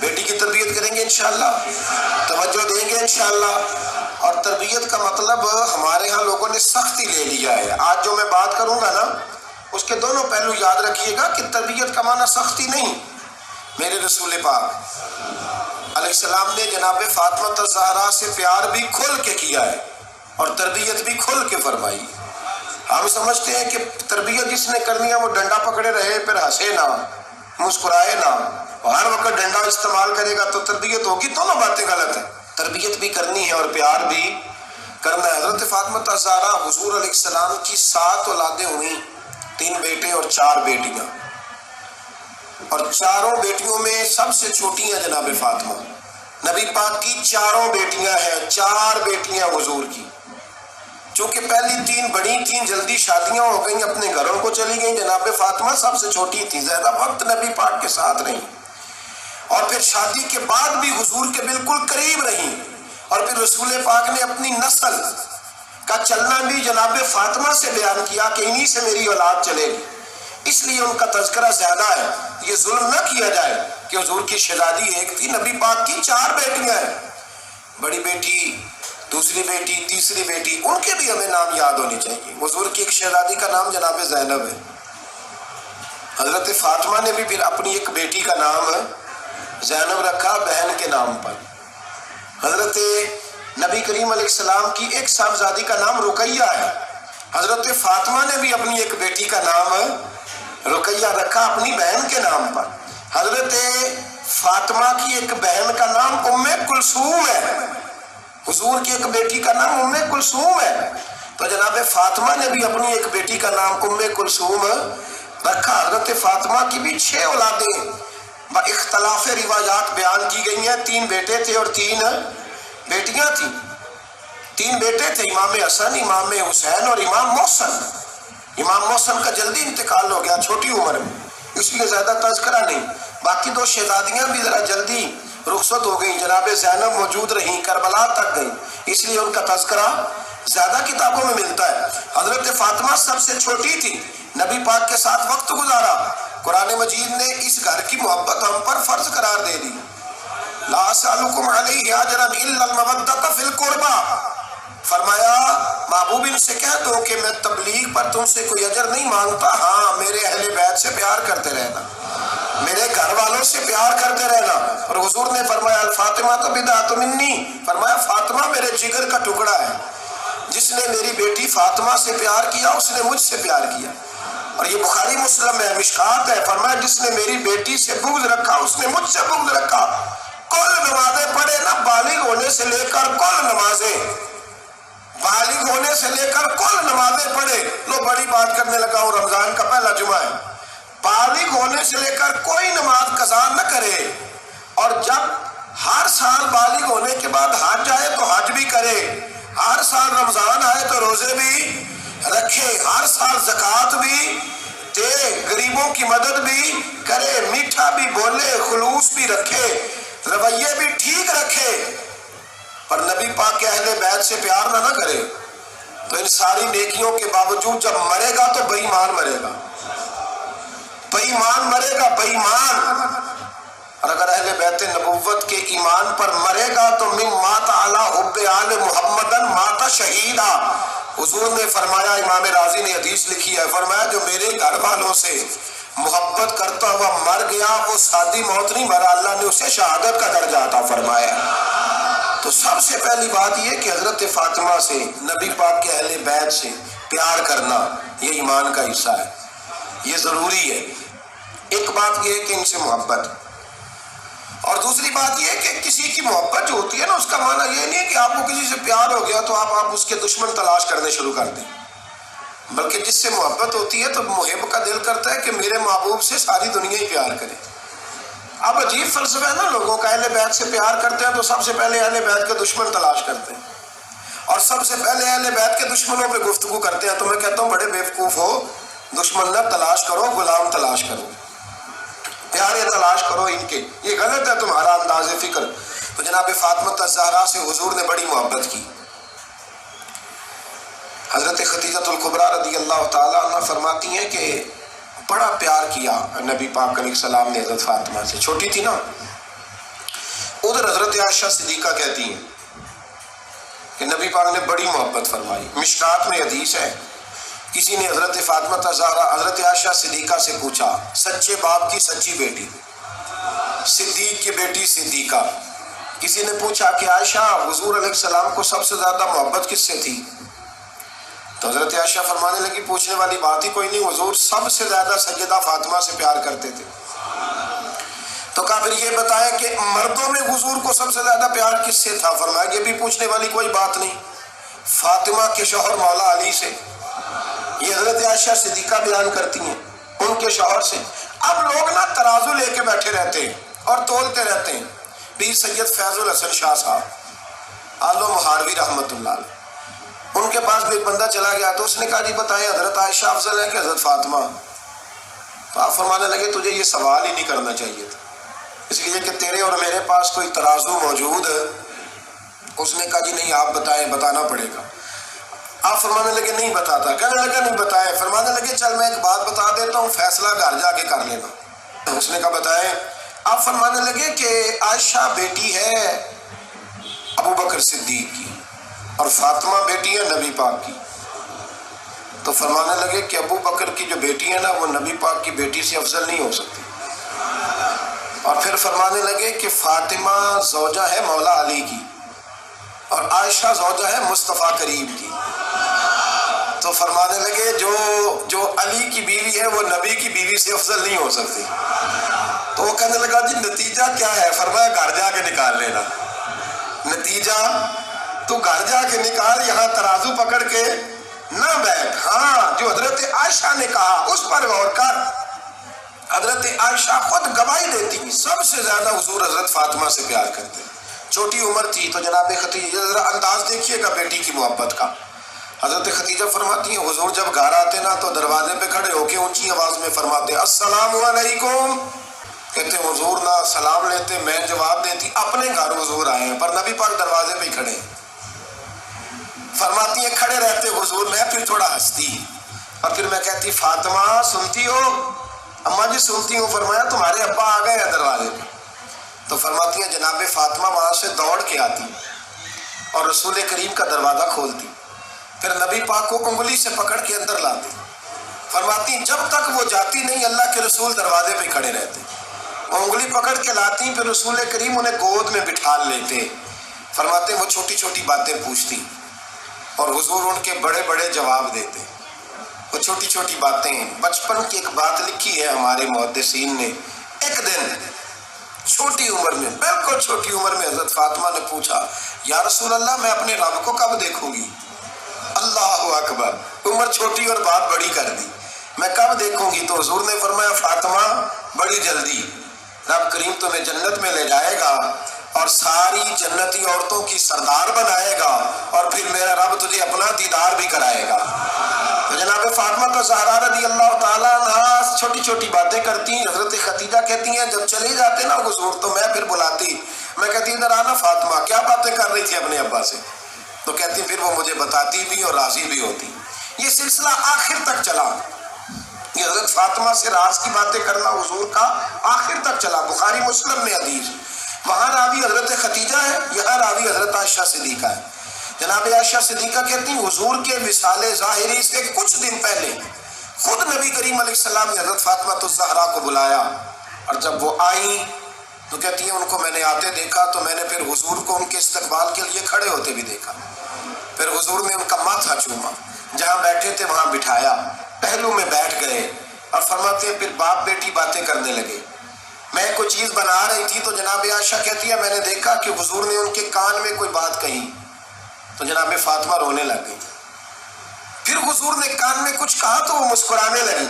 بیٹی کی تربیت کریں گے انشاءاللہ، توجہ دیں گے انشاءاللہ۔ اور تربیت کا مطلب ہمارے ہاں لوگوں نے سختی لے لیا ہے۔ آج جو میں بات کروں گا نا اس کے دونوں پہلو یاد رکھیے گا کہ تربیت کا معنی سختی نہیں۔ میرے رسول پاک علیہ السلام نے جناب فاطمہ الزہرا سے پیار بھی کھل کے کیا ہے اور تربیت بھی کھل کے فرمائی۔ ہم سمجھتے ہیں کہ تربیت جس نے کرنی ہے وہ ڈنڈا پکڑے رہے، پھر ہنسے نہ، مسکرائے نہ، ہر وقت ڈنڈا استعمال کرے گا تو تربیت ہوگی۔ دونوں باتیں غلط ہیں۔ تربیت بھی کرنی ہے اور پیار بھی کرنا ہے۔ حضرت فاطمہ الزہرا حضور علیہ السلام کی 7 اولادیں ہوئیں، 3 بیٹے اور 4 بیٹیاں، اور چاروں بیٹیوں میں سب سے چھوٹی ہیں جناب فاطمہ۔ نبی پاک کی 4 بیٹیاں ہیں، 4 بیٹیاں حضور کی۔ چونکہ پہلی 3 بڑی تھیں، جلدی شادیاں ہو گئیں، اپنے گھروں کو چلی گئیں۔ جناب فاطمہ سب سے چھوٹی تھی، زیادہ وقت نبی پاک کے ساتھ رہیں، اور پھر شادی کے بعد بھی حضور کے بالکل قریب رہیں، اور پھر رسول پاک نے اپنی نسل کا چلنا بھی جناب فاطمہ سے بیان کیا کہ انہی سے میری اولاد چلے گی، اس لیے ان کا تذکرہ زیادہ ہے۔ یہ ظلم نہ کیا جائے کہ حضور کی شہزادی ایک تھی، نبی پاک کی 4 بیٹیاں ہیں، بڑی بیٹی، دوسری بیٹی، تیسری بیٹی، ان کے بھی ہمیں نام یاد ہونے چاہیے۔ حضور کی ایک شہزادی کا نام جناب زینب ہے۔ حضرت فاطمہ نے بھی پھر اپنی ایک بیٹی کا نام زینب رکھا بہن کے نام پر۔ حضرت نبی کریم علیہ السلام کی ایک صاحبزادی کا نام رقیہ ہے۔ حضرت فاطمہ نے بھی اپنی ایک بیٹی کا نام رقیہ رکھا اپنی بہن کے نام پر۔ حضرت فاطمہ کی ایک بہن کا نام ام کلثوم ہے، حضور کی ایک بیٹی کا نام ام کلثوم ہے، تو جناب فاطمہ نے بھی اپنی ایک بیٹی کا نام ام کلثوم رکھا۔ حضرت فاطمہ کی بھی 6 اولادیں با اختلاف روایات بیان کی گئی ہیں۔ 3 بیٹے تھے اور 3 بیٹیاں تھیں۔ 3 بیٹے تھے، امام حسن، امام حسین اور امام محسن۔ امام محسن کا جلدی انتقال ہو گیا چھوٹی عمر میں، اس لیے زیادہ تذکرہ نہیں۔ باقی 2 شہزادیاں بھی ذرا جلدی رخصت ہو گئیں، جناب زینب موجود رہیں، کربلا تک گئیں، اس لیے ان کا تذکرہ زیادہ کتابوں میں ملتا ہے۔ حضرت فاطمہ سب سے چھوٹی تھی، نبی پاک کے ساتھ وقت گزارا۔ قرآن مجید نے اس گھر کی محبت ہم پر فرض قرار دے دی۔ لا اسألکم علیہ اجرا الا المودۃ فی القربى، فرمایا محبوب ان سے کہہ دو کہ میں تبلیغ پر تم سے کوئی اجر نہیں مانگتا، ہاں میرے اہل بیت سے پیار کرتے رہنا، میرے گھر والوں سے پیار کرتے رہنا۔ اور حضور نے فرمایا الفاطمہ تو بدعۃ منی، فرمایا فاطمہ میرے جگر کا ٹکڑا ہے، جس نے میری بیٹی فاطمہ سے پیار کیا اس نے مجھ سے پیار کیا۔ اور یہ بخاری مسلم ہے، مشکات ہے، فرمایا جس نے میری بیٹی سے بغض رکھا اس نے مجھ سے بغض رکھا۔ کل نمازیں پڑھے نا، بالغ ہونے سے لے کر کل نمازیں، بالغ ہونے سے لے کر کل نمازیں پڑھے۔ لو بڑی بات کرنے لگا ہوں، رمضان کا پہلا جمعہ ہے۔ بالغ ہونے سے لے کر کوئی نماز قضا نہ کرے، اور جب ہر سال بالغ ہونے کے بعد حج آئے تو حج بھی کرے، ہر سال رمضان آئے تو روزے بھی رکھے، ہر سال زکوٰۃ بھی دے، غریبوں کی مدد بھی کرے، میٹھا بھی بولے، خلوص بھی رکھے، رویے بھی ٹھیک رکھے، پر نبی پاک کے اہل بیت سے پیار نہ کرے تو ان ساری نیکیوں کے باوجود جب مرے گا تو بے ایمان مرے گا، بے ایمان مرے گا، بے ایمان۔ اور اگر اہل بیت نبوت کے ایمان پر مرے گا تو من مات علی حب آل محمدن مات شہیدا۔ حضور نے فرمایا، امام راضی نے حدیث لکھی ہے، فرمایا جو میرے گھر والوں سے محبت کرتا ہوا مر گیا وہ سادی موت نہیں مرا، اللہ نے اسے شہادت کا درجہ عطا فرمایا۔ تو سب سے پہلی بات یہ کہ حضرت فاطمہ سے، نبی پاک کے اہل بیت سے پیار کرنا یہ ایمان کا حصہ ہے، یہ ضروری ہے۔ ایک بات یہ ہے کہ ان سے محبت، اور دوسری بات یہ کہ کسی کی محبت جو ہوتی ہے نا، اس کا معنی یہ نہیں ہے کہ آپ کو کسی سے پیار ہو گیا تو آپ اس کے دشمن تلاش کرنے شروع کر دیں، بلکہ جس سے محبت ہوتی ہے تو محب کا دل کرتا ہے کہ میرے محبوب سے ساری دنیا ہی پیار کرے۔ اب عجیب فلسفہ ہے نا لوگوں کا، اہل بیت سے پیار کرتے ہیں تو سب سے پہلے اہل بیت کے دشمن تلاش کرتے ہیں، اور سب سے پہلے اہل بیت کے دشمنوں پہ گفتگو کرتے ہیں۔ تو میں کہتا ہوں بڑے بیوقوف ہو، دشمن نہ تلاش کرو، غلام تلاش کرو، پیارے تلاش کرو ان کے، یہ غلط ہے تمہارا انداز فکر۔ تو جناب فاطمہ الزہرا سے حضور نے بڑی محبت کی۔ حضرت خدیجہ الکبریٰ رضی اللہ تعالیٰ عنہ فرماتی ہیں کہ بڑا پیار کیا نبی پاک علیہ السلام نے حضرت فاطمہ سے، چھوٹی تھی نا، ادھر حضرت عائشہ صدیقہ کہتی ہیں کہ نبی پاک نے بڑی محبت فرمائی. مشکات میں حدیث ہے، کسی نے حضرت فاطمہ زہرا حضرت عائشہ صدیقہ سے پوچھا، سچے باپ کی سچی بیٹی، صدیق کی بیٹی صدیقہ، کسی نے پوچھا کہ عائشہ حضور علیہ السلام کو سب سے زیادہ محبت کس سے تھی؟ تو حضرت عائشہ فرمانے لگی پوچھنے والی بات ہی کوئی نہیں، حضور سب سے زیادہ سیدہ فاطمہ سے پیار کرتے تھے. تو کہا پھر یہ بتائیں کہ مردوں میں حضور کو سب سے زیادہ پیار کس سے تھا؟ فرمایا یہ بھی پوچھنے والی کوئی بات نہیں، فاطمہ کے شوہر مولا علی سے. یہ حضرت عائشہ صدیقہ بیان کرتی ہیں ان کے شوہر سے. اب لوگ نا ترازو لے کے بیٹھے رہتے ہیں اور تولتے رہتے ہیں. پیر سید فیض الحسن شاہ صاحب عالم مہاروی رحمۃ اللہ علیہ، ان کے پاس بھی ایک بندہ چلا گیا تو اس نے کہا جی بتائیں حضرت عائشہ افضل ہے کہ حضرت فاطمہ؟ تو آپ فرمانے لگے تجھے یہ سوال ہی نہیں کرنا چاہیے تھا، اس لیے کہ تیرے اور میرے پاس کوئی ترازو موجود ہے. اس نے کہا جی نہیں آپ بتائیں، بتانا پڑے گا. آپ فرمانے لگے نہیں بتاتا، کہنے لگے نہیں بتائے. فرمانے لگے چل میں ایک بات بتا دیتا ہوں، فیصلہ گھر جا کے کر لینا. اس نے کہا بتائیں. آپ فرمانے لگے کہ عائشہ بیٹی ہے ابو بکر صدیق کی اور فاطمہ بیٹی ہے نبی پاک کی. تو فرمانے لگے کہ ابو بکر کی جو بیٹی ہے نا وہ نبی پاک کی بیٹی سے افضل نہیں ہو سکتی. اور پھر فرمانے لگے کہ فاطمہ زوجہ ہے مولا علی کی اور عائشہ زوجہ ہے مصطفیٰ کریم کی. تو فرمانے لگے جو علی کی بیوی ہے وہ نبی کی بیوی سے افضل نہیں ہو سکتی. تو وہ کہنے لگا جی نتیجہ کیا ہے؟ فرمایا گھر جا کے نکال لینا. نتیجہ تو گھر جا کے نکال، یہاں ترازو پکڑ کے نہ بیٹھ. ہاں جو حضرت عائشہ نے کہا اس پر غور کر. حضرت عائشہ خود گواہی دیتی سب سے زیادہ حضور حضرت فاطمہ سے پیار کرتے. چھوٹی عمر تھی تو جناب خدیجہ، ذرا انداز دیکھیے گا بیٹی کی محبت کا. حضرت خدیجہ فرماتی ہیں حضور جب گھر آتے نا تو دروازے پہ کھڑے ہو کے اونچی آواز میں فرماتے السلام علیکم. کہتے حضور نہ سلام لیتے، میں جواب دیتی اپنے گھر حضور آئے ہیں پر نبی پاک دروازے پہ کھڑے ہیں. فرماتی ہیں کھڑے رہتے حضور، میں پھر تھوڑا ہنستی اور پھر میں کہتی فاطمہ سنتی ہو؟ اماں جی سنتی ہوں. فرمایا تمہارے ابا آ گئے ہیں دروازے پہ. تو فرماتی ہیں جناب فاطمہ وہاں سے دوڑ کے آتی اور رسول کریم کا دروازہ کھولتی، پھر نبی پاک کو انگلی سے پکڑ کے اندر لاتی. فرماتی ہیں جب تک وہ جاتی نہیں اللہ کے رسول دروازے پہ کھڑے رہتے. وہ انگلی پکڑ کے لاتی، پھر رسول کریم انہیں گود میں بٹھا لیتے. فرماتے وہ چھوٹی چھوٹی باتیں پوچھتی اور حضور ان کے بڑے بڑے جواب دیتے. وہ چھوٹی چھوٹی باتیں، بچپن کی ایک بات لکھی ہے ہمارے محدثین نے. ایک دن چھوٹی عمر میں، بالکل چھوٹی عمر میں حضرت فاطمہ نے پوچھا یا رسول اللہ میں اپنے رب کو کب دیکھوں گی؟ اللہ اکبر، عمر چھوٹی اور بات بڑی کر دی. میں کب دیکھوں گی؟ تو حضور نے فرمایا فاطمہ بڑی جلدی. رب کریم تمہیں جنت میں لے جائے گا اور ساری جنتی عورتوں کی سردار بنائے گا اور پھر میرا رب تجھے اپنا دیدار بھی کرائے گا. تو جناب فاطمہ زہرا رضی اللہ تعالیٰ عنہا چھوٹی چھوٹی باتیں کرتی ہیں. حضرت خدیجہ کہتی ہیں جب چلے جاتے نا حضور تو میں پھر بلاتی، میں کہتی ادھر آنا فاطمہ، کیا باتیں کر رہی تھی اپنے ابا سے؟ تو کہتی پھر وہ مجھے بتاتی بھی اور راضی بھی ہوتی. یہ سلسلہ آخر تک چلا. یہ حضرت فاطمہ سے راز کی باتیں کرنا حضور کا آخر تک چلا. بخاری مسلم میں حدیث، وہاں راوی حضرت خدیجہ ہے، یہاں راوی حضرت عائشہ صدیقہ ہے. جناب عائشہ صدیقہ کہتی ہیں حضور کے وصال ظاہری سے کچھ دن پہلے خود نبی کریم علیہ السلام نے حضرت فاطمہ الزہرا کو بلایا اور جب وہ آئیں تو کہتی ہیں ان کو میں نے آتے دیکھا تو میں نے پھر حضور کو ان کے استقبال کے لیے کھڑے ہوتے بھی دیکھا. پھر حضور نے ان کا ماتھا چوما، جہاں بیٹھے تھے وہاں بٹھایا، پہلو میں بیٹھ گئے اور فرماتے ہیں پھر باپ بیٹی باتیں کرنے لگے. میں کوئی چیز بنا رہی تھی تو جناب عائشہ کہتی ہے میں نے دیکھا کہ حضور نے ان کے کان میں کوئی بات کہی تو جناب فاطمہ رونے لگ گئی. پھر حضور نے کان میں کچھ کہا تو وہ مسکرانے لگی.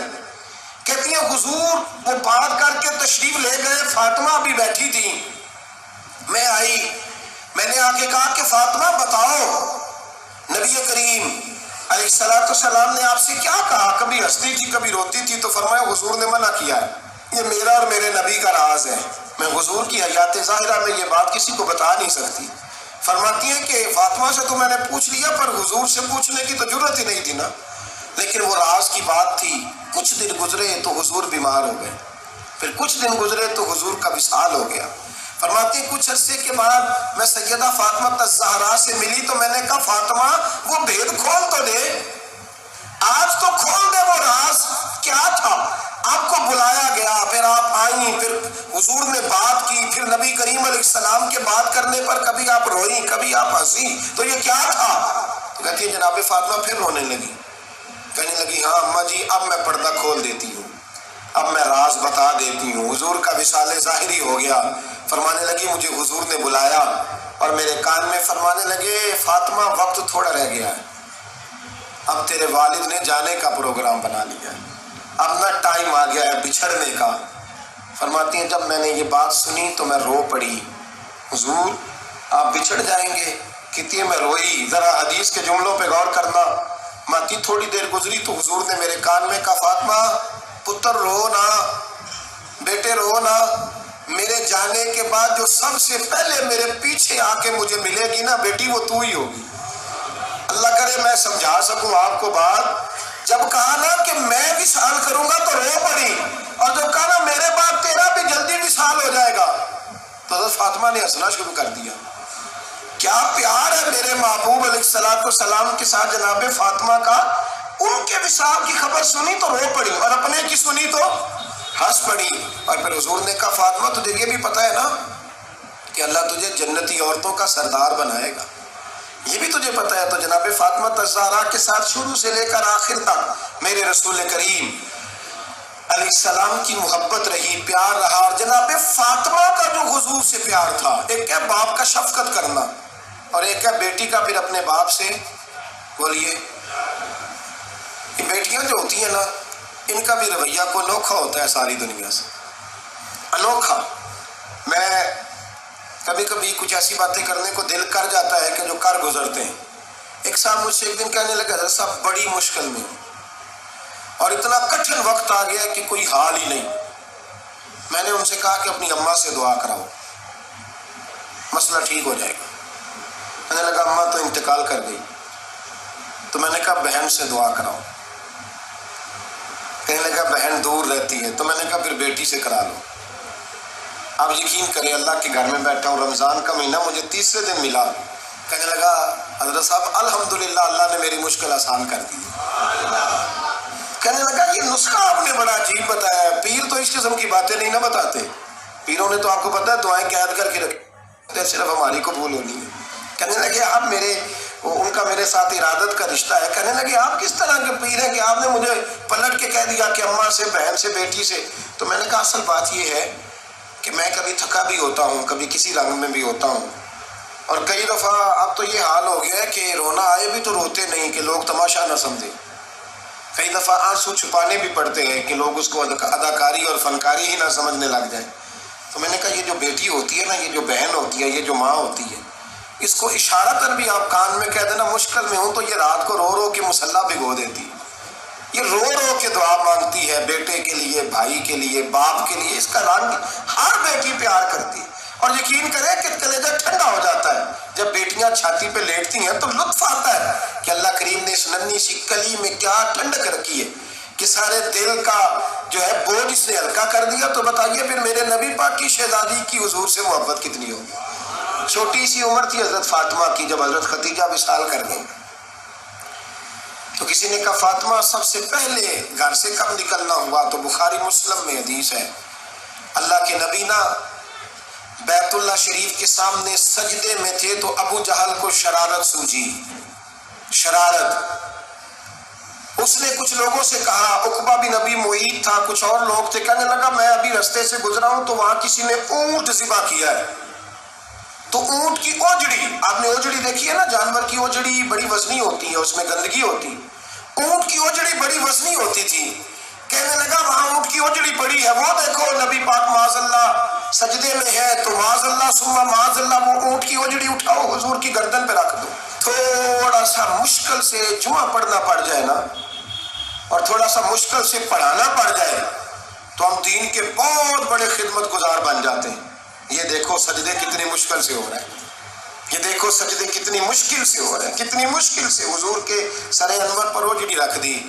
کہتی ہیں حضور وہ بات کر کے تشریف لے گئے، فاطمہ ابھی بیٹھی تھی، میں آئی، میں نے آ کے کہا کہ فاطمہ بتاؤ نبی کریم علیہ الصلوۃ والسلام نے آپ سے کیا کہا؟ کبھی ہنستی تھی کبھی روتی تھی. تو فرمایا حضور نے منع کیا ہے، یہ میرا اور میرے نبی کا راز ہے، میں حضور کی حیات ظاہرہ میں یہ بات کسی کو بتا نہیں سکتی. فرماتی ہیں کہ فاطمہ سے تو میں نے پوچھ لیا پر حضور سے پوچھنے کی تو ضرورت ہی نہیں تھی نا، لیکن وہ راز کی بات تھی. کچھ دن گزرے تو حضور بیمار ہو گئے، پھر کچھ دن گزرے تو حضور کا وصال ہو گیا. فرماتی کچھ عرصے کے بعد میں سیدہ فاطمہ الزہرا سے ملی تو میں نے کہا فاطمہ وہ بھید کھول تو دے، آج تو کھول دے وہ راز کیا تھا۔ آپ کو بلایا گیا، پھر آپ آئیں، پھر حضور نے بات کی، پھر نبی کریم علیہ السلام کے بات کرنے پر کبھی آپ روئیں کبھی آپ ہنسی، تو یہ کیا تھا؟ تو کہتی ہے جناب فاطمہ پھر رونے لگی، کہنے لگی ہاں اماں جی اب میں پردہ کھول دیتی ہوں، اب میں راز بتا دیتی ہوں۔ حضور کا وصال ظاہری ہو گیا۔ فرمانے لگی مجھے حضور نے بلایا اور میرے کان میں فرمانے لگے فاطمہ وقت تھوڑا رہ گیا ہے، اب تیرے والد نے جانے کا پروگرام بنا لیا ہے، اب نہ ٹائم آ گیا ہے بچھڑنے کا۔ فرماتی ہیں جب میں نے یہ بات سنی تو میں رو پڑی، حضور آپ بچھڑ جائیں گے؟ کہتی ہے میں روئی۔ ذرا حدیث کے جملوں پہ غور کرنا، ماتی تھوڑی دیر گزری تو حضور نے میرے کان میں کہا فاطمہ پتر رو نا، بیٹے رو نا، میرے جانے کے بعد جو سب سے پہلے میرے پیچھے آ کے مجھے ملے گی نا بیٹی وہ تو ہی ہوگی۔ اللہ کرے میں سمجھا سکوں آپ کو بات، جب کہا نا کہ میں وصال کروں گا تو رو پڑی، اور جب کہا نا میرے بعد تیرا بھی جلدی وصال ہو جائے گا تو حضرت فاطمہ نے ہنسنا شروع کر دیا۔ کیا پیار ہے میرے محبوب علیہ السلام کے ساتھ جناب فاطمہ کا۔ ان کے وصال کی خبر سنی تو رو پڑی اور اپنے کی سنی تو ہنس پڑی۔ اور پھر حضور نے کہا فاطمہ تجھے یہ بھی پتہ ہے نا کہ اللہ تجھے جنتی عورتوں کا سردار بنائے گا، یہ بھی تجھے پتہ ہے۔ تو جناب فاطمہ الزہرا کے ساتھ شروع سے لے کر آخر تک میرے رسول کریم علیہ السلام کی محبت رہی، پیار رہا۔ اور جناب فاطمہ کا جو حضور سے پیار تھا، ایک ہے باپ کا شفقت کرنا اور ایک ہے بیٹی کا پھر اپنے باپ سے، بولیے یہ بیٹیاں جو ہوتی ہیں نا ان کا بھی رویہ کو انوکھا ہوتا ہے ساری دنیا سے، انوکھا۔ میں کبھی کبھی کچھ ایسی باتیں کرنے کو دل کر جاتا ہے کہ جو کر گزرتے ہیں۔ ایک صاحب مجھ سے ایک دن کہنے لگا حضرت صاحب بڑی مشکل میں ہوں اور اتنا کٹھن وقت آ گیا کہ کوئی حال ہی نہیں۔ میں نے ان سے کہا کہ اپنی اماں سے دعا کراؤ، مسئلہ ٹھیک ہو جائے گا۔ کہنے لگا اماں تو انتقال کر گئی۔ تو میں نے کہا بہن سے دعا کراؤ۔ کہنے لگا بہن دور رہتی ہے۔ تو میں نے کہا پھر بیٹی سے کرا لو۔ آپ یقین کریں اللہ کے گھر میں بیٹھا ہوں، رمضان کا مہینہ مجھے تیسرے دن ملا۔ کہنے لگا حضرت صاحب الحمدللہ اللہ نے میری مشکل آسان کر دی۔ کہنے لگا یہ نسخہ آپ نے بڑا عجیب بتایا ہے، پیر تو اس قسم کی باتیں نہیں نہ بتاتے، پیروں نے تو آپ کو پتہ ہے دعائیں قید کر کے رکھی، صرف ہماری قبول ہونی ہے۔ کہنے لگے آپ ان کا میرے ساتھ ارادت کا رشتہ ہے۔ کہنے لگے آپ کس طرح کے پیر ہیں کہ آپ نے مجھے پلٹ کے کہہ دیا کہ اماں سے، بہن سے، بیٹی سے۔ تو میں نے کہا اصل بات یہ ہے کہ میں کبھی تھکا بھی ہوتا ہوں، کبھی کسی رنگ میں بھی ہوتا ہوں، اور کئی دفعہ اب تو یہ حال ہو گیا ہے کہ رونا آئے بھی تو روتے نہیں کہ لوگ تماشا نہ سمجھیں، کئی دفعہ آنسو چھپانے بھی پڑتے ہیں کہ لوگ اس کو اداکاری اور فنکاری ہی نہ سمجھنے لگ جائیں۔ تو میں نے کہا یہ جو بیٹی ہوتی ہے نا، یہ جو بہن ہوتی ہے، یہ جو ماں ہوتی ہے، اس کو اشارتاً بھی آپ کان میں کہہ دینا مشکل میں ہوں تو یہ رات کو رو رو کے مصلی بھگو دیتی ہے، یہ رو رو کے دعا مانگتی ہے بیٹے کے لیے، بھائی کے لیے، باپ کے لیے۔ اس کا رنگ ہر بیٹی پیار کرتی ہے، اور یقین کریں کہ کلیجہ ٹھنڈا ہو جاتا ہے جب بیٹیاں چھاتی پہ لیٹتی ہیں تو لطف آتا ہے کہ اللہ کریم نے اس ننھی سی کلی میں کیا ٹھنڈک رکھی ہے کہ سارے دل کا جو ہے بوجھ اس نے ہلکا کر دیا۔ تو بتائیے پھر میرے نبی پاک کی شہزادی کی حضور سے محبت کتنی ہوگی۔ چھوٹی سی عمر تھی حضرت فاطمہ کی جب حضرت خدیجہ وصال کر گئی، تو کسی نے کہا فاطمہ سب سے پہلے گھر سے کب نکلنا ہوا؟ تو بخاری مسلم میں حدیث ہے، اللہ کے نبی نا بیت اللہ شریف کے سامنے سجدے میں تھے تو ابو جہل کو شرارت سوجی، شرارت۔ اس نے کچھ لوگوں سے کہا، عقبہ بن ابی معیط تھا، کچھ اور لوگ تھے، کہنے لگا میں ابھی رستے سے گزرا ہوں تو وہاں کسی نے اونٹ ذبح کیا ہے، تو اونٹ کی اوجڑی، آپ نے اوجڑی دیکھی ہے نا، جانور کی اوجڑی بڑی وزنی ہوتی ہے، اس میں گندگی ہوتی، اونٹ کی اوجڑی بڑی وزنی ہوتی تھی۔ کہنے لگا وہاں اونٹ کی اوجڑی پڑی ہے، وہ دیکھو نبی پاک معاذ اللہ سجدے میں ہے، تو معاذ اللہ ثم معاذ اللہ وہ اونٹ کی اوجڑی اٹھاؤ حضور کی گردن پہ رکھ دو۔ تھوڑا سا مشکل سے جمعہ پڑھنا پڑ جائے نا، اور تھوڑا سا مشکل سے پڑھانا پڑ جائے تو ہم دین کے بہت بڑے خدمت گزار بن جاتے ہیں۔ یہ دیکھو سجدے کتنی مشکل سے ہو رہے ہیں، یہ دیکھو سجدے کتنی مشکل سے ہو رہے ہیں، کتنی مشکل سے حضور کے سر انور پر اوجڑی رکھ دی۔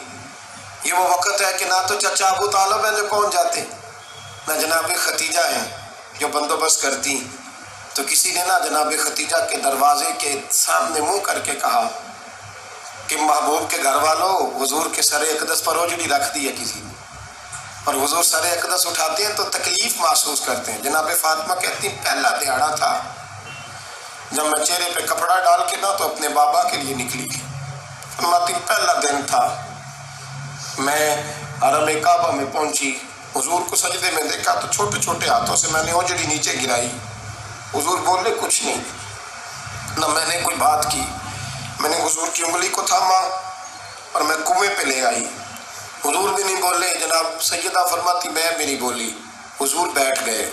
یہ وہ وقت ہے کہ نہ تو چچا ابو طالب ہیں جو پہنچ جاتے، نہ جناب خدیجہ ہیں جو بندوبست کرتی، تو کسی نے نا جناب خدیجہ کے دروازے کے سامنے منہ کر کے کہا کہ محبوب کے گھر والوں، حضور کے سر اقدس پر اوجڑی رکھ دی ہے کسی نے، اور حضور سر اقدس اٹھاتے ہیں تو تکلیف محسوس کرتے ہیں۔ جناب فاطمہ کہتی ہیں پہلا دہاڑا تھا جب میں چہرے پہ کپڑا ڈال کے نا تو اپنے بابا کے لیے نکلی، فرماتی پہلا دن تھا، میں حرم کعبہ میں پہنچی، حضور کو سجدے میں دیکھا تو چھوٹے چھوٹے ہاتھوں سے میں نے اوجڑی نیچے گرائی، حضور بولے کچھ نہیں، نہ میں نے کوئی بات کی، میں نے حضور کی انگلی کو تھاما اور میں کنویں پہ لے آئی، حضور بھی نہیں بولے، جناب سیدہ فرماتی میں بھی نہیں بولی، حضور بیٹھ گئے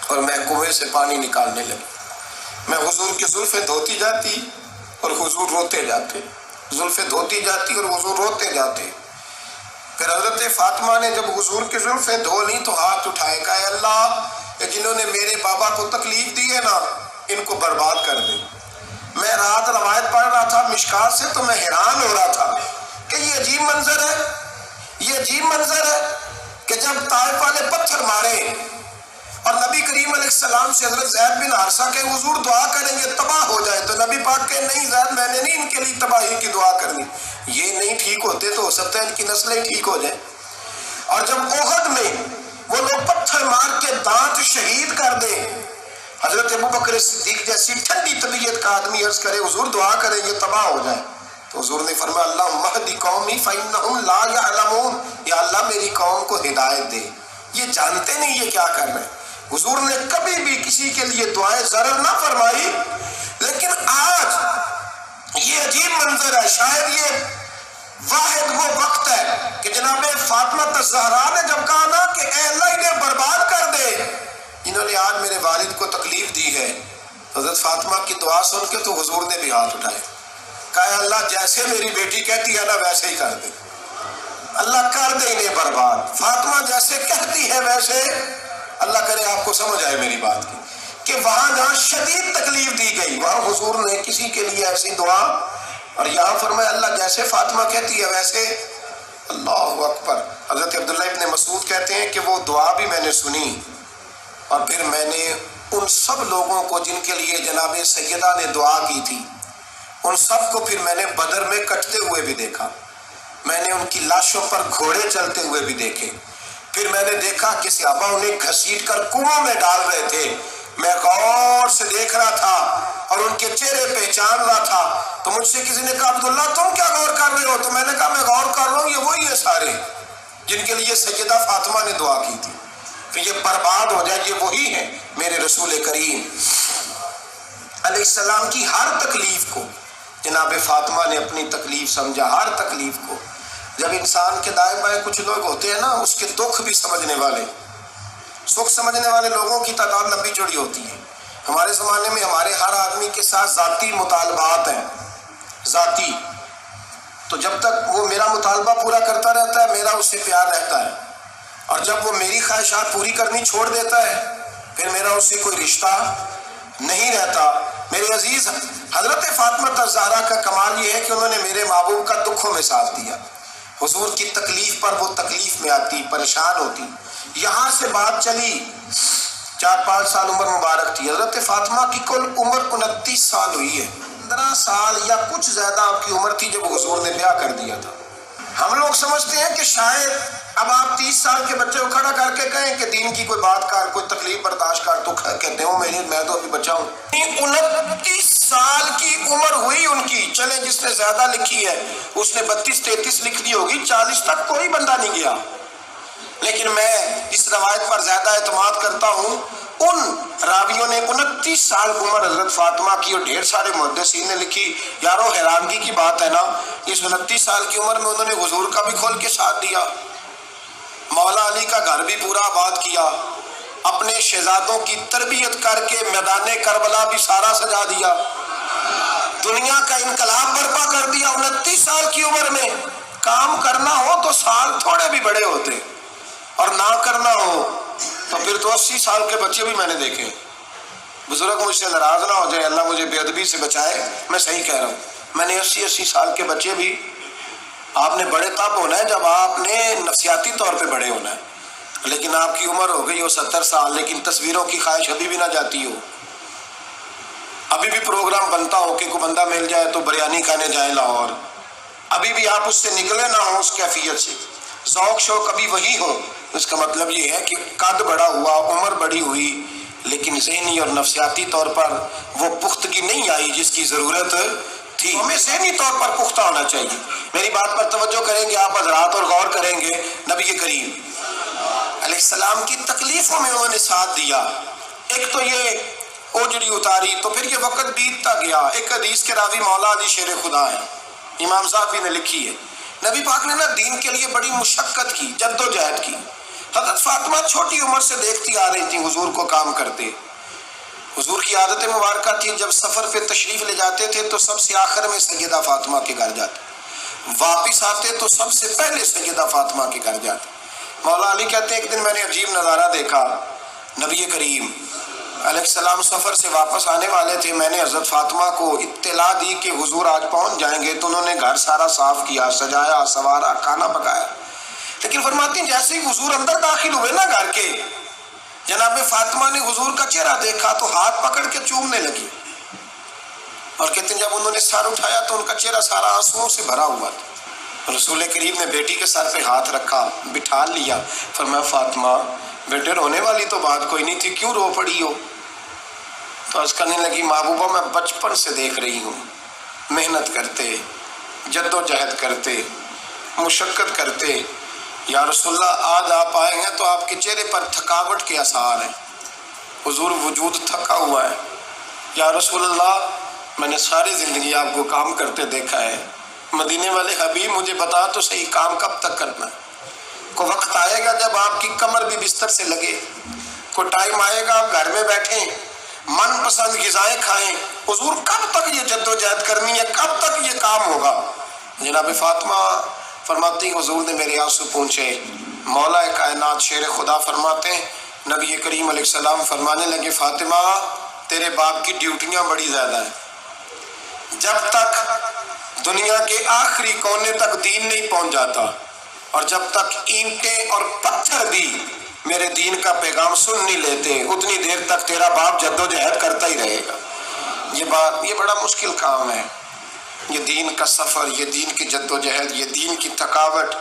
اور میں کنویں سے پانی نکالنے لگی، میں حضور کی زلفیں دھوتی جاتی اور حضور روتے جاتے، زلفیں دھوتی جاتی اور حضور روتے جاتے۔ پھر حضرت فاطمہ نے جب حضور کی زلفیں دھو لی تو ہاتھ اٹھائے، کہا اے اللہ، جنہوں نے میرے بابا کو تکلیف دی ہے نا ان کو برباد کر دے۔ میں رات روایت پڑھ رہا تھا مشکات سے تو میں حیران ہو رہا تھا کہ یہ عجیب منظر ہے، یہ عجیب منظر ہے کہ جب طائف والے پتھر مارے اور نبی کریم علیہ السلام سے حضرت زید بن حارثہ کہ حضور دعا کریں گے تباہ ہو جائے، تو نبی پاک کہ نہیں زید میں نے نہیں ان کے لیے تباہی کی دعا کرنی، یہ نہیں ٹھیک ہوتے تو ہو سکتا ہے ان کی نسلیں ٹھیک ہو جائیں۔ اور جب احد میں وہ لوگ پتھر مار کے دانت شہید کر دے، حضرت ابوبکر صدیق جیسی ٹھنڈی طبیعت کا آدمی عرض کرے حضور دعا کریں گے تباہ ہو جائے، تو حضور نے فرمایا اللہم اہد قومی فإنہم لا یعلمون، یا اللہ میری قوم کو ہدایت دے، یہ جانتے نہیں یہ کیا کر رہے ہیں۔ حضور نے کبھی بھی کسی کے لیے دعائیں ضرر نہ فرمائی، لیکن آج یہ عجیب منظر ہے، شاید یہ واحد وہ وقت ہے کہ جناب فاطمہ الزہرا نے جب کہا نا کہ اے اللہ انہیں برباد کر دے، انہوں نے آج میرے والد کو تکلیف دی ہے، حضرت فاطمہ کی دعا سن کے تو حضور نے بھی ہاتھ اٹھائے، کہا اللہ جیسے میری بیٹی کہتی ہے نا ویسے ہی کر دے، اللہ کر دے انہیں برباد، فاطمہ جیسے کہتی ہے ویسے، اللہ کرے آپ کو سمجھ آئے میری بات کی کہ وہاں جہاں شدید تکلیف دی گئی وہاں حضور نے کسی کے لیے ایسی دعا، اور یہاں فرمایا اللہ جیسے فاطمہ کہتی ہے ویسے، اللہ اکبر۔ حضرت عبداللہ ابن مسعود کہتے ہیں کہ وہ دعا بھی میں نے سنی اور پھر میں نے ان سب لوگوں کو جن کے لیے جناب سیدہ نے دعا کی تھی ان سب کو پھر میں نے بدر میں کٹتے ہوئے بھی دیکھا، میں نے ان کی لاشوں پر گھوڑے چلتے ہوئے بھی دیکھے، پھر میں نے دیکھا کہ صحابہ انہیں گھسیٹ کر کنویں میں ڈال رہے تھے، میں غور سے دیکھ رہا تھا اور ان کے چہرے پہچان رہا تھا، تو مجھ سے کسی نے کہا عبداللہ تم کیا غور کر رہے ہو؟ تو میں نے کہا میں غور کر رہا ہوں یہ وہی ہے سارے جن کے لیے سیدہ فاطمہ نے دعا کی تھی کہ یہ برباد ہو جائے، یہ وہی ہیں میرے رسول کریم علیہ السلام کی ہر تکلیف کو جناب فاطمہ نے اپنی تکلیف سمجھا، ہر تکلیف کو۔ جب انسان کے دائیں بائیں کچھ لوگ ہوتے ہیں نا اس کے دکھ بھی سمجھنے والے، سکھ سمجھنے والے لوگوں کی تعداد لمبی چوڑی ہوتی ہے۔ ہمارے زمانے میں ہمارے ہر آدمی کے ساتھ ذاتی مطالبات ہیں، ذاتی، تو جب تک وہ میرا مطالبہ پورا کرتا رہتا ہے میرا اس سے پیار رہتا ہے، اور جب وہ میری خواہشات پوری کرنی چھوڑ دیتا ہے پھر میرا اس سے کوئی رشتہ نہیں رہتا۔ میرے عزیز حضرت فاطمہ الزہرا کا کمال یہ ہے کہ انہوں نے میرے محبوب کا دکھوں میں ساتھ دیا، حضور کی تکلیف پر وہ تکلیف میں آتی، پریشان ہوتی۔ یہاں سے بات چلی 4-5 سال عمر مبارک تھی، حضرت فاطمہ کی کل عمر 29 سال ہوئی ہے، 15 سال یا کچھ زیادہ آپ کی عمر تھی جب حضور نے بیاہ کر دیا تھا۔ ہم لوگ سمجھتے ہیں کہ شاید اب آپ 30 سال کے بچے کو کھڑا کر کے کہیں کہ دین کی کوئی بات کر، کوئی تکلیف برداشت کر، تو کہتے ہو میں تو ابھی بچہ ہوں۔ 29 سال کی عمر ہوئی ان کی، چلیں جس نے زیادہ لکھی ہے اس نے 32-33 لکھ دی ہوگی، 40 تک کوئی بندہ نہیں گیا، لیکن میں اس روایت پر زیادہ اعتماد کرتا ہوں۔ ان راویوں نے 29 سال عمر حضرت فاطمہ کی اور ڈھیر سارے محدثین نے لکھی۔ یارو حیرانگی کی بات ہے نا، اس 29 سال کی عمر میں انہوں نے حضور کا بھی کھول کے ساتھ دیا، مولا علی کا گھر بھی پورا آباد کیا، اپنے شہزادوں کی تربیت کر کے میدان کربلا بھی سارا سجا دیا، دنیا کا انقلاب برپا کر دیا۔ 29 سال کی عمر میں کام کرنا ہو تو سال تھوڑے بھی بڑے ہوتے، اور نہ کرنا ہو تو پھر تو 80 سال کے بچے بھی میں نے دیکھے۔ بزرگ مجھ سے ناراض نہ ہو جائے، اللہ مجھے بے ادبی سے بچائے، میں صحیح کہہ رہا ہوں، میں نے 80 سال کے بچے بھی، آپ نے بڑے تب ہونا ہے جب آپ نے نفسیاتی طور پہ بڑے ہونا ہے، لیکن آپ کی عمر ہو گئی ہو 70 سال لیکن تصویروں کی خواہش ابھی بھی نہ جاتی ہو، ابھی بھی پروگرام بنتا ہو کہ کوئی بندہ مل جائے تو بریانی کھانے جائیں لاہور، ابھی بھی آپ اس سے نکلے نہ ہوں اس کیفیت سے، ذوق شوق ابھی وہی ہو، اس کا مطلب یہ ہے کہ قد بڑا ہوا، عمر بڑی ہوئی، لیکن ذہنی اور نفسیاتی طور پر وہ پختگی نہیں آئی جس کی ضرورت تھی۔ ہمیں ذہنی طور پر پختہ ہونا چاہیے۔ میری بات پر توجہ کریں گے آپ حضرات اور غور کریں گے، نبی کریم علیہ السلام کی تکلیفوں میں انہوں نے ساتھ دیا۔ ایک تو یہ اوجڑی اتاری تو پھر یہ وقت بیتتا گیا۔ ایک حدیث کے راوی مولا علی شیر خدا ہے، امام صاحب نے لکھی ہے، نبی پاک نے دین کے لیے بڑی مشقت کی، جد و جہد کی۔ حضرت فاطمہ چھوٹی عمر سے دیکھتی آ رہی تھی حضور کو کام کرتے۔ حضور کی عادت مبارکہ تھی جب سفر پہ تشریف لے جاتے تھے تو سب سے آخر میں سیدہ فاطمہ کے گھر جاتے، واپس آتے تو سب سے پہلے سیدہ فاطمہ کے گھر جاتے۔ مولا علی کہتے ہیں ایک دن میں نے عجیب نظارہ دیکھا، نبی کریم علیہ السلام سفر سے واپس آنے والے تھے، میں نے حضرت فاطمہ کو اطلاع دی کہ حضور آج پہنچ جائیں گے، تو انہوں نے گھر سارا صاف کیا، سجایا، سنوارا، کھانا پکایا۔ لیکن فرماتی ہیں جیسے ہی حضور اندر داخل ہوئے نا گھر کے، جناب فاطمہ نے حضور کا چہرہ دیکھا تو ہاتھ پکڑ کے چومنے لگی، اور کہتے ہیں جب انہوں نے سر اٹھایا تو ان کا چہرہ سارا آنسوؤں سے بھرا ہوا تھا۔ رسول کریم نے بیٹی کے سر پہ ہاتھ رکھا، بٹھا لیا، فرمایا فاطمہ بیٹے رونے والی تو بات کوئی نہیں تھی، کیوں رو پڑی ہو؟ تو عرض کرنے لگی محبوبہ میں بچپن سے دیکھ رہی ہوں، محنت کرتے، جد و جہد کرتے، مشقت کرتے، یا رسول اللہ آج آپ آئے ہیں تو آپ کے چہرے پر تھکاوٹ کے آثار ہیں، حضور وجود تھکا ہوا ہے۔ یا رسول اللہ میں نے ساری زندگی آپ کو کام کرتے دیکھا ہے، مدینے والے حبیب مجھے بتا تو صحیح کام کب تک کرنا ہے؟ کوئی وقت آئے گا جب آپ کی کمر بھی بستر سے لگے، کوئی ٹائم آئے گا آپ گھر میں بیٹھیں، من پسند غذائیں کھائیں، حضور کب تک یہ جد و جہد کرنی ہے، کب تک یہ کام ہوگا؟ جناب فاطمہ فرماتی حضور نے میرے آنسو پونچھے۔ مولا کائنات شیر خدا فرماتے ہیں نبی کریم علیہ السلام فرمانے لگے فاطمہ تیرے باپ کی ڈیوٹیاں بڑی زیادہ ہیں، جب تک دنیا کے آخری کونے تک دین نہیں پہنچ جاتا، اور جب تک اینٹیں اور پتھر بھی میرے دین کا پیغام سن نہیں لیتے، اتنی دیر تک تیرا باپ جد و جہد کرتا ہی رہے گا۔ یہ بڑا مشکل کام ہے، یہ دین کا سفر، یہ دین کی جد و جہد، یہ دین کی تھکاوٹ۔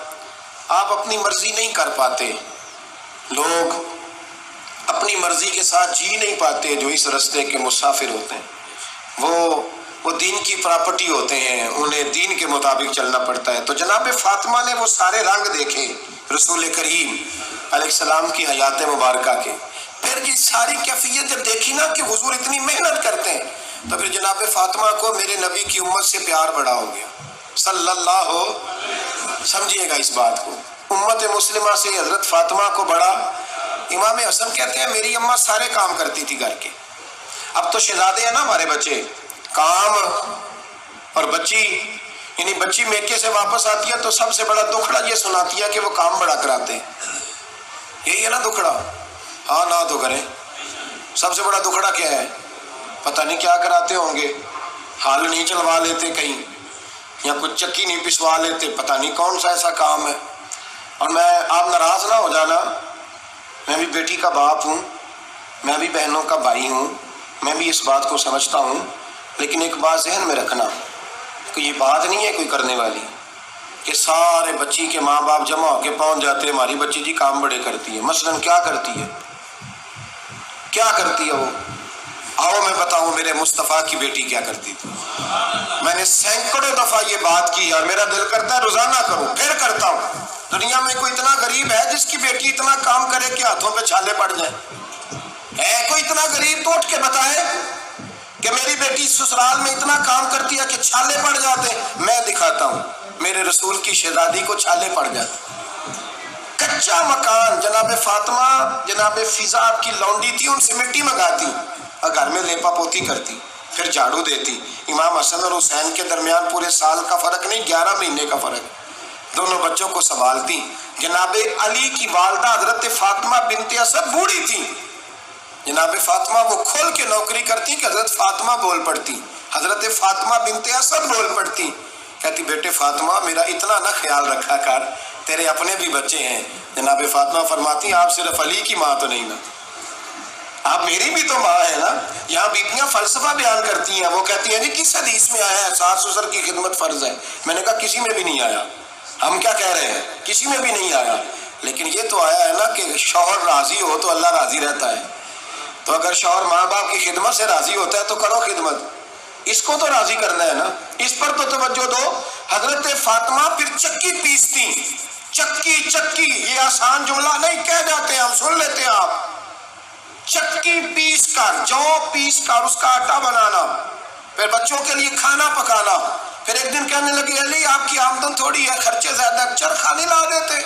آپ اپنی مرضی نہیں کر پاتے، لوگ اپنی مرضی کے ساتھ جی نہیں پاتے جو اس رستے کے مسافر ہوتے ہیں، وہ دین کی پراپرٹی ہوتے ہیں، انہیں دین کے مطابق چلنا پڑتا ہے۔ تو جناب فاطمہ نے وہ سارے رنگ دیکھے رسول کریم علیہ السلام کی حیات مبارکہ کے، پھر یہ ساری کیفیت جب دیکھی نا کہ حضور اتنی محنت کرتے ہیں، تو پھر جناب فاطمہ کو میرے نبی کی امت سے پیار بڑا ہو گیا صلی اللہ ہو۔ سمجھیے گا اس بات کو، امت مسلمہ سے حضرت فاطمہ کو بڑا۔ امام حسن کہتے ہیں میری اماں سارے کام کرتی تھی گھر کے، اب تو شہزادے ہیں نا ہمارے بچے، کام اور بچی، یعنی بچی میکے سے واپس آتی ہے تو سب سے بڑا دکھڑا یہ سناتی ہے کہ وہ کام بڑا کراتے ہیں، یہی ہے نا دکھڑا؟ ہاں نہ تو کریں، سب سے بڑا دکھڑا کیا ہے؟ پتہ نہیں کیا کراتے ہوں گے، ہال نہیں چلوا لیتے کہیں، یا کچھ چکی نہیں پسوا لیتے، پتہ نہیں کون سا ایسا کام ہے۔ اور آپ ناراض نہ ہو جانا، میں بھی بیٹی کا باپ ہوں، میں بھی بہنوں کا بھائی ہوں، میں بھی اس بات کو سمجھتا ہوں، لیکن ایک بات ذہن میں رکھنا کہ یہ بات نہیں ہے کوئی کرنے والی کہ سارے بچی کے ماں باپ جمع ہو کے پہنچ جاتے ہیں ہماری بچی جی کام بڑے کرتی ہے۔ مثلاً کیا کرتی ہے؟ کیا کرتی ہے وہ؟ آؤ میں بتاؤں میرے مصطفیٰ کی بیٹی کیا کرتی تھی۔ میں نے سینکڑوں دفعہ یہ بات کی اور میرا دل کرتا ہے روزانہ کروں، پھر کرتا ہوں۔ دنیا میں کوئی اتنا غریب ہے جس کی بیٹی اتنا کام کرے کہ ہاتھوں پہ چھالے پڑ جائیں؟ ہے کوئی اتنا غریب تو اٹھ کے بتائے کہ میری بیٹی سسرال میں اتنا کام کرتی ہے کہ چھالے پڑ جاتے ہیں؟ میں دکھاتا ہوں، میرے رسول کی شہزادی کو چھالے پڑ جاتے۔ کچا مکان، جناب فاطمہ جناب فضا آپ کی لونڈی تھی، ان سے مٹی منگاتی اور گھر میں لیپا پوتی کرتی، پھر جھاڑو دیتی۔ امام حسن اور حسین کے درمیان پورے سال کا فرق نہیں، 11 مہینے کا فرق، دونوں بچوں کو سنبھالتی۔ جناب علی کی والدہ حضرت فاطمہ بنت اسد بوڑھی تھی، جناب فاطمہ وہ کھول کے نوکری کرتی کہ حضرت فاطمہ بول پڑتی، حضرت فاطمہ بنت اسد بول پڑتی، کہتی بیٹے فاطمہ میرا اتنا نہ خیال رکھا کر، تیرے اپنے بھی بچے ہیں۔ جناب فاطمہ فرماتی آپ صرف علی کی ماں تو نہیں نا، آپ میری بھی تو ماں ہے نا. یہاں بیبیاں فلسفہ بیان کرتی ہیں, وہ کہتی ہیں جی کس حدیث میں آیا ہے ساس سسر کی خدمت فرض ہے. میں نے کہا کسی میں بھی نہیں آیا. ہم کیا کہہ رہے ہیں, کسی میں بھی نہیں آیا. لیکن یہ تو آیا ہے نا کہ شوہر راضی ہو تو اللہ راضی رہتا ہے. تو اگر شوہر ماں باپ کی خدمت سے راضی ہوتا ہے تو کرو خدمت, اس کو تو راضی کرنا ہے نا. اس پر تو توجہ دو. حضرت فاطمہ پھر چکی پیستی. چکی چکی یہ آسان جملہ نہیں, کہہ جاتے ہیں ہم, سن لیتے ہیں آپ. چکی پیس کر, جو پیس کر اس کا آٹا بنانا, پھر بچوں کے لیے کھانا پکانا. پھر ایک دن کہنے لگی علی آپ کی آمدن تھوڑی ہے, خرچے زیادہ, چرخا نہیں لا دیتے.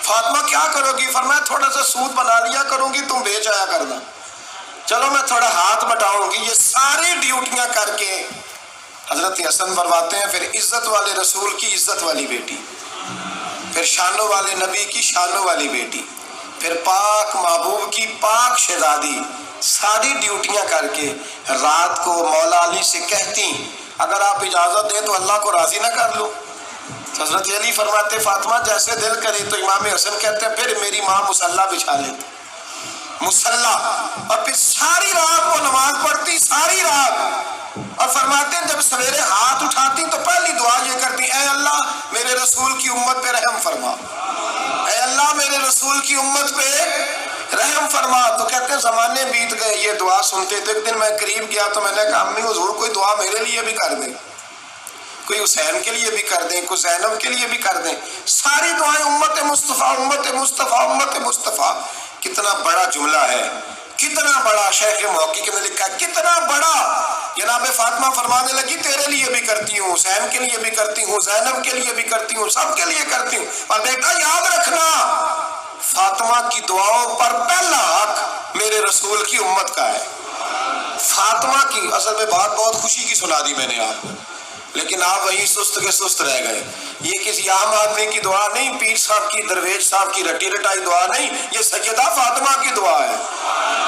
فاطمہ کیا کرو گی؟ فرمایا تھوڑا سا سود بنا لیا کروں گی, تم بیچ آیا کرنا. چلو میں تھوڑا ہاتھ بٹاؤں گی. یہ ساری ڈیوٹیاں کر کے حضرت حسن فرماتے ہیں پھر عزت والے رسول کی عزت والی بیٹی, پھر شانوں والے نبی کی شانوں والی بیٹی, پھر پاک محبوب کی پاک شہزادی, ساری ڈیوٹیاں کر کے رات کو مولا علی سے کہتی اگر آپ اجازت دیں تو اللہ کو راضی نہ کر لو. حضرت علی فرماتے فاطمہ جیسے دل کرے. تو امام حسن کہتے ہیں پھر میری ماں مصلی بچھا لیتی, مصلی, اور پھر ساری رات وہ نماز پڑھتی, ساری رات. اور فرماتے ہیں جب سویرے ہاتھ اٹھاتی تو پہلی دعا یہ کرتی اے اللہ میرے رسول کی امت پہ رحم فرما, اے اللہ میرے رسول کی امت پہ رحم فرما. تو کہتے ہیں زمانے بیت گئے, یہ دعا سنتے تھے. ایک دن میں قریب گیا تو میں نے کہا امی حضور کوئی دعا میرے لیے بھی کر دیں, کوئی حسین کے لیے بھی کر دیں, کوئی زینب کے لیے بھی کر دیں. ساری دعائیں امت مصطفیٰ امت مصطفیٰ امت مصطفیٰ. کتنا بڑا جملہ ہے, کتنا بڑا. شیخ محقق نے لکھا کتنا بڑا. جناب فاطمہ فرمانے لگی تیرے لیے بھی کرتی ہوں, حسین کے لیے بھی کرتی ہوں, زینب کے لیے بھی کرتی ہوں, سب کے لیے کرتی ہوں. اور بیٹا یاد رکھنا فاطمہ کی دعاؤں پر پہلا حق میرے رسول کی امت کا ہے. فاطمہ کی اصل میں بات بہت خوشی کی سنا دی میں نے آپ کو, لیکن آپ وہیں سست کے سست رہ گئے. یہ کسی عام آدمی کی دعا نہیں, پیر صاحب کی, درویش صاحب کی رٹی رٹائی دعا نہیں, یہ سیدہ فاطمہ کی دعا ہے.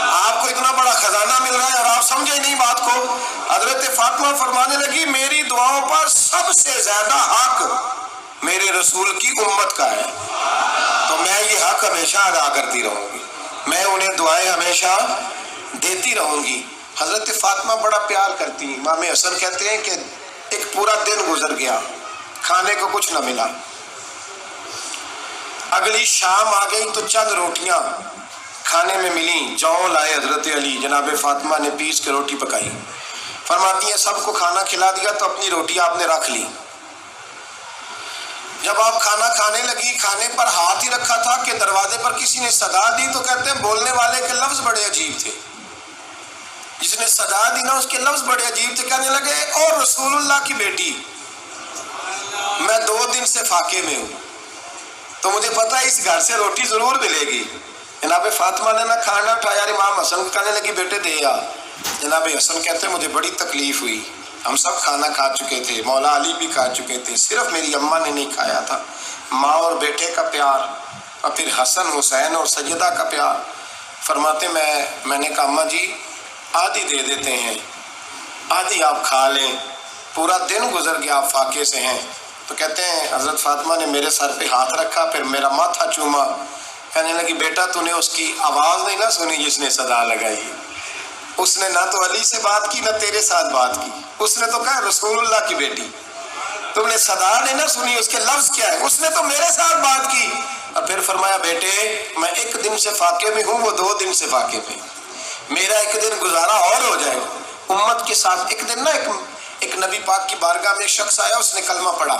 آپ کو اتنا بڑا خزانہ مل رہا ہے اور آپ سمجھے نہیں بات کو. حضرت فاطمہ فرمانے لگی میری دعاؤں پر سب سے زیادہ حق میرے رسول کی امت کا ہے, تو میں یہ حق ہمیشہ ادا کرتی رہوں گی, میں انہیں دعائیں ہمیشہ دیتی رہوں گی. حضرت فاطمہ بڑا پیار کرتی ہیں. امام حسن کہتے ہیں کہ ایک پورا دن گزر گیا, کھانے کو کچھ نہ ملا. اگلی شام آ گئی تو چند روٹیاں کھانے میں ملیں. جاؤ لائے حضرت علی, جناب فاطمہ نے پیس کے روٹی پکائی. فرماتی ہیں سب کو کھانا کھلا دیا تو اپنی روٹی آپ نے رکھ لی. جب آپ کھانا کھانے لگی, کھانے پر ہاتھ ہی رکھا تھا کہ دروازے پر کسی نے صدا دی. تو کہتے ہیں بولنے والے کے لفظ بڑے عجیب تھے, جس نے صدا دی نا اس کے لفظ بڑے عجیب تھے. کہنے لگے اور رسول اللہ کی بیٹی میں 2 دن سے فاقے میں ہوں, تو مجھے پتا ہے اس گھر سے روٹی ضرور ملے گی. جناب فاطمہ نے نہ کھانا اٹھایا. امام حسن کو کہنے لگی بیٹے دے آ. جناب حسن کہتے ہیں مجھے بڑی تکلیف ہوئی, ہم سب کھانا کھا چکے تھے, مولا علی بھی کھا چکے تھے, صرف میری اماں نے نہیں کھایا تھا. ماں اور بیٹے کا پیار, اور پھر حسن حسین اور سیدہ کا پیار. فرماتے میں نے کہا اماں جی آدھی دے دیتے ہیں, آدھی آپ کھا لیں, پورا دن گزر گیا آپ فاقے سے ہیں. تو کہتے ہیں حضرت فاطمہ نے میرے سر پہ ہاتھ رکھا, پھر میرا ماتھا چوما. کہنے لگی بیٹا تو نے اس کی آواز نہیں نہ سنی جس نے صدا لگائی. اس نے نہ تو علی سے بات کی نہ تیرے ساتھ بات کی, اس نے تو کہا رسول اللہ کی بیٹی. تم نے صدا نہیں نہ سنی, اس کے لفظ کیا ہے, اس نے تو میرے ساتھ بات کی. اور پھر فرمایا بیٹے میں 1 دن سے فاقے میں ہوں, وہ 2 دن سے فاقے میں, میرا 1 دن گزارا اور ہو جائے امت کے ساتھ. ایک دن نا ایک نبی پاک کی بارگاہ میں ایک شخص آیا, اس نے کلمہ پڑھا.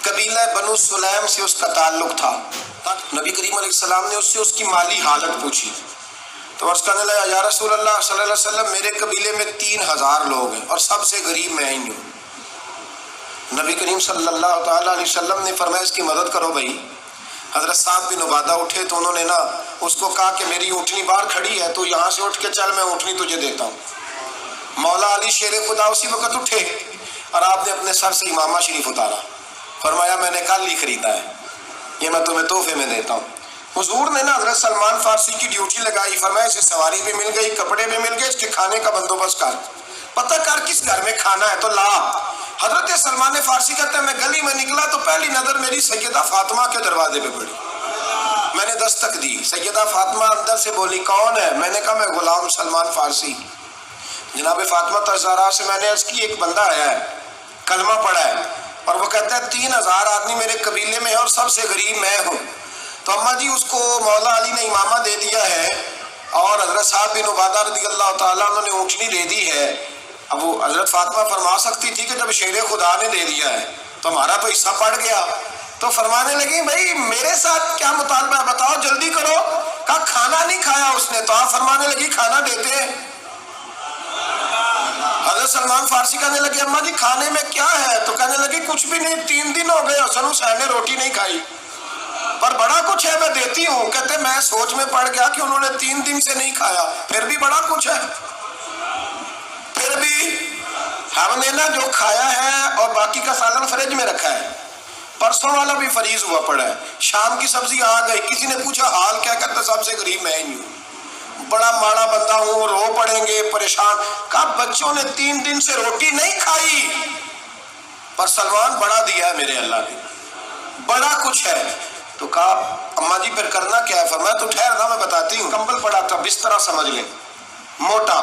قبیلہ بنو سلیم سے اس کا تعلق تھا. نبی کریم علیہ السلام نے اس سے اس کی مالی حالت پوچھی. تو اس کہنے لگا یا رسول اللہ صلی اللہ علیہ وسلم میرے قبیلے میں 3000 لوگ ہیں اور سب سے غریب میں ہی ہوں. نبی کریم صلی اللہ تعالیٰ علیہ وسلم نے فرمایا اس کی مدد کرو بھائی. حضرت صاحب بن عبادہ اٹھے تو انہوں نے نا اس کو کہا کہ میری اونٹنی باہر کھڑی ہے, تو یہاں سے اٹھ کے چل, میں اونٹنی تجھے دیتا ہوں. مولا علی شیر خدا اسی وقت اٹھے اور آپ نے اپنے سر سے امامہ شریف اتارا. فرمایا میں نے کل ہی خریدا ہے, یہ میں تمہیں تحفے میں دیتا ہوں. حضور نے نا حضرت سلمان فارسی کی ڈیوٹی لگائی. فرمایا اسے سواری بھی مل گئی, کپڑے بھی مل گئے, اس کے کھانے کا بندوبست کر, پتہ کر کس گھر میں کھانا ہے تو لا. حضرت سلمان فارسی کہتے ہیں میں گلی میں نکلا تو پہلی نظر میری سیدہ فاطمہ کے دروازے پہ پڑی. میں نے دستک دی، سیدہ فاطمہ اندر سے بولی کون ہے؟ میں نے کہا میں غلام سلمان فارسی۔ جناب فاطمہ الزہرا سے میں نے عرض کی ایک بندہ آیا ہے، کلمہ پڑھا ہے، اور وہ کہتا ہے 3000 آدمی میرے قبیلے میں ہے اور سب سے غریب میں ہوں۔ تو اماں جی اس کو مولا علی نے امامہ دے دیا ہے اور حضرت صاحب بن عبادہ رضی اللہ تعالیٰ عنہ نے اونٹنی دے دی ہے۔ اب وہ حضرت فاطمہ فرما سکتی تھی کہ جب شیر خدا نے دے دیا ہے تو ہمارا تو حصہ پڑ گیا۔ تو فرمانے لگی بھائی میرے ساتھ کیا مطالبہ ہے بتاؤ، جلدی کرو۔ کہا کھانا نہیں کھایا اس نے، تو آپ فرمانے لگی کھانا دیتے ہیں۔ حضرت سلمان فارسی کہنے لگے اماں جی کھانے میں کیا ہے؟ تو کہنے لگی کچھ بھی نہیں، 3 دن ہو گئے حسن حسین نے روٹی نہیں کھائی، پر بڑا کچھ ہے میں دیتی ہوں۔ کہتے میں سوچ میں پڑ گیا کہ انہوں نے 3 دن سے نہیں کھایا، پھر بھی بڑا کچھ ہے، پھر بھی ہم نے نا جو کھایا ہے اور باقی کا سالن فریج میں رکھا ہے، پرسوں والا بھی فریز ہوا پڑا ہے، شام کی سبزی آ گئی، کسی نے پوچھا حال کیا؟ کہتا سب سے غریب میں ہی ہوں، بڑا ماڑا بندہ ہوں، رو پڑیں گے پریشان۔ کہا بچوں نے 3 دن سے روٹی نہیں کھائی، پر سلمان بڑا دیا ہے میرے اللہ نے، بڑا کچھ ہے۔ تو کہا اماں جی پھر کرنا کیا ہے؟ فرمایا تو ٹھہر نا میں بتاتی ہوں۔ کمبل پڑا تھا، بسترا سمجھ لیں، موٹا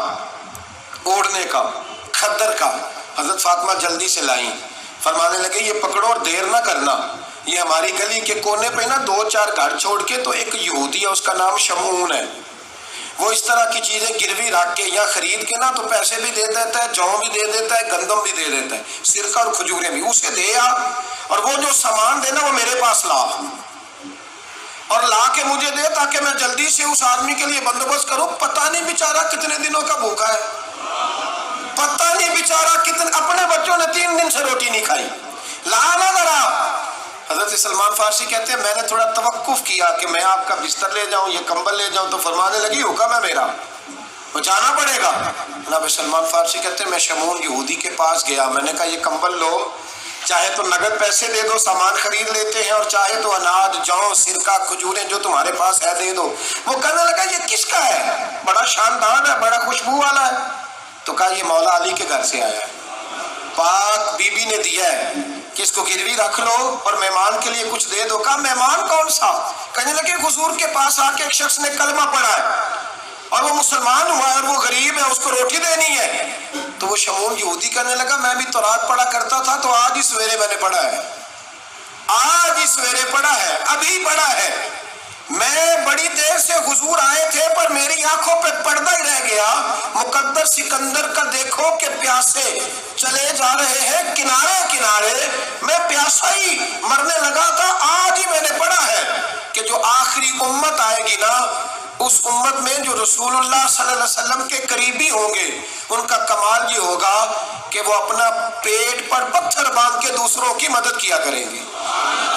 اوڑھنے کا، کھدر کا، حضرت فاطمہ جلدی سے لائیں، فرمانے لگے یہ پکڑو اور دیر نہ کرنا۔ یہ ہماری گلی کے کونے پہ نا 2-4 گھر چھوڑ کے تو ایک یہودی ہے، اس کا نام شمعون ہے، وہ اس طرح کی چیزیں گروی رکھ کے یا خرید کے نا تو پیسے بھی دے دیتا ہے، جوں بھی دے دیتا ہے، گندم بھی دے دیتا ہے، سرکہ اور کھجوریں بھی، اسے دے آ، اور وہ جو سامان دینا وہ میرے پاس لا، اور لا کے مجھے دے تاکہ میں جلدی سے اس آدمی کے لیے بندوبست کروں۔ پتہ نہیں بیچارہ کتنے دنوں کا بھوکا ہے، پتہ نہیں بیچارہ کتنے، اپنے بچوں نے 3 دن سے روٹی نہیں کھائی، لا نہ ذرا۔ حضرت سلمان فارسی کہتے ہیں میں نے تھوڑا توقف کیا کہ میں آپ کا بستر لے جاؤں، یہ کمبل لے جاؤں، تو فرمانے لگی حکم ہے میرا، بچانا پڑے گا۔ جناب سلمان فارسی کہتے ہیں میں شمعون یہودی کے پاس گیا، میں نے کہا یہ کمبل لو، چاہے تو نگد پیسے دے دو، سامان خرید لیتے ہیں، اور چاہے تو اناج، جوں، سرکہ، کھجوریں جو تمہارے پاس ہے دے دو۔ وہ کہنے لگا یہ کس کا ہے؟ بڑا شاندار ہے، بڑا خوشبو والا ہے۔ تو کہا یہ مولا علی کے گھر سے آیا ہے، پاک بی بی نے دیا ہے کہ اس کو گروی رکھ لو اور مہمان کے لیے کچھ دے دو۔ کہا مہمان کون سا؟ کہنے لگے حضور کے پاس آ کے ایک شخص نے کلمہ پڑھا ہے اور وہ مسلمان ہوا ہے اور وہ غریب ہے، اس کو روٹی دینی ہے۔ تو وہ شمعون یہودی کہنے لگا میں بھی تو رات پڑھا کرتا تھا، تو آج ہی سویرے میں نے پڑھا ہے، آج ہی سویرے پڑھا ہے، ابھی پڑھا ہے۔ میں بڑی دیر سے حضور آئے تھے پر میری آنکھوں پہ پردہ ہی رہ گیا، مقدر سکندر کا دیکھو کہ پیاسے چلے جا رہے ہیں کنارے کنارے، میں پیاسا ہی مرنے لگا تھا، آج ہی میں نے پڑھا ہے کہ جو آخری امت آئے گی نا، اس امت میں جو رسول اللہ صلی اللہ علیہ وسلم کے قریبی ہوں گے، ان کا کمال یہ ہوگا کہ وہ اپنا پیٹ پر پتھر باندھ کے دوسروں کی مدد کیا کریں گے۔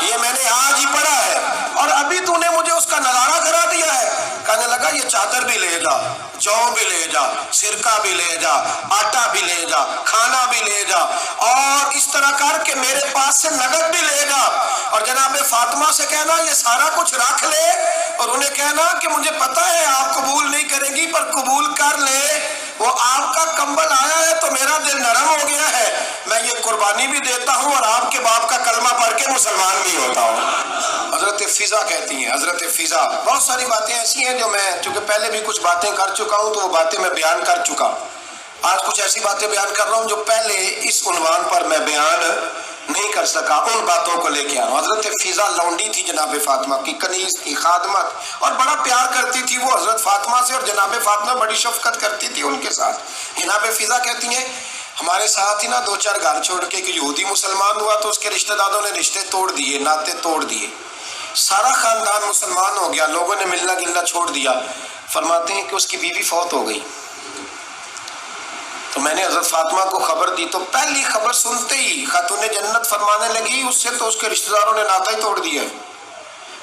یہ میں نے آج ہی پڑھا ہے اور ابھی تو نے مجھے اس کا نظارہ کرا دیا ہے۔ کہنے لگا یہ چادر بھی لے جا، جو بھی لے جا، سرکہ بھی لے جا، آٹا بھی لے جا، کھانا بھی لے جا، اور اس طرح کر کے میرے پاس سے نگد بھی لے جا، اور جناب فاطمہ سے کہنا یہ سارا کچھ رکھ لے، اور انہیں کہنا کہ مجھے پتہ ہے آپ قبول نہیں کریں گی پر قبول کر لے، وہ آپ کا کمبل آیا ہے تو میرا دل نرم ہو گیا ہے، میں یہ قربانی بھی دیتا ہوں اور آپ کے باپ کا کلمہ پڑھ کے مسلمان بھی ہوتا ہوں۔ حضرت فضا کہتی ہیں، حضرت فضا، بہت ساری باتیں ایسی ہیں جو میں چونکہ پہلے بھی کچھ باتیں کر چکا ہوں تو وہ باتیں میں بیان کر چکا، آج کچھ ایسی باتیں بیان کر رہا ہوں جو پہلے اس عنوان پر میں بیان نہیں کر سکا، ان باتوں کو لے کے آ رہا ہوں۔ حضرت فضا لونڈی تھی جناب فاطمہ کی، کنیز تھی، خادمت، اور بڑا پیار کرتی تھی وہ حضرت فاطمہ سے، اور جناب فاطمہ بڑی شفقت کرتی تھی ان کے ساتھ۔ جناب فضا کہتی ہیں ہمارے ساتھ ہی نا 2-4 گھر چھوڑ کے ایک یہودی مسلمان ہوا تو اس کے رشتہ داروں نے رشتے توڑ دیے، ناطے توڑ دیے، سارا خاندان مسلمان ہو گیا، لوگوں نے ملنا گلنا چھوڑ دیا۔ فرماتے ہیں کہ اس کی بیوی فوت ہو گئی، تو میں نے حضرت فاطمہ کو خبر دی، تو پہلی خبر سنتے ہی خاتون جنت فرمانے لگی اس سے تو اس کے رشتہ داروں نے ناطا ہی توڑ دیا ہے۔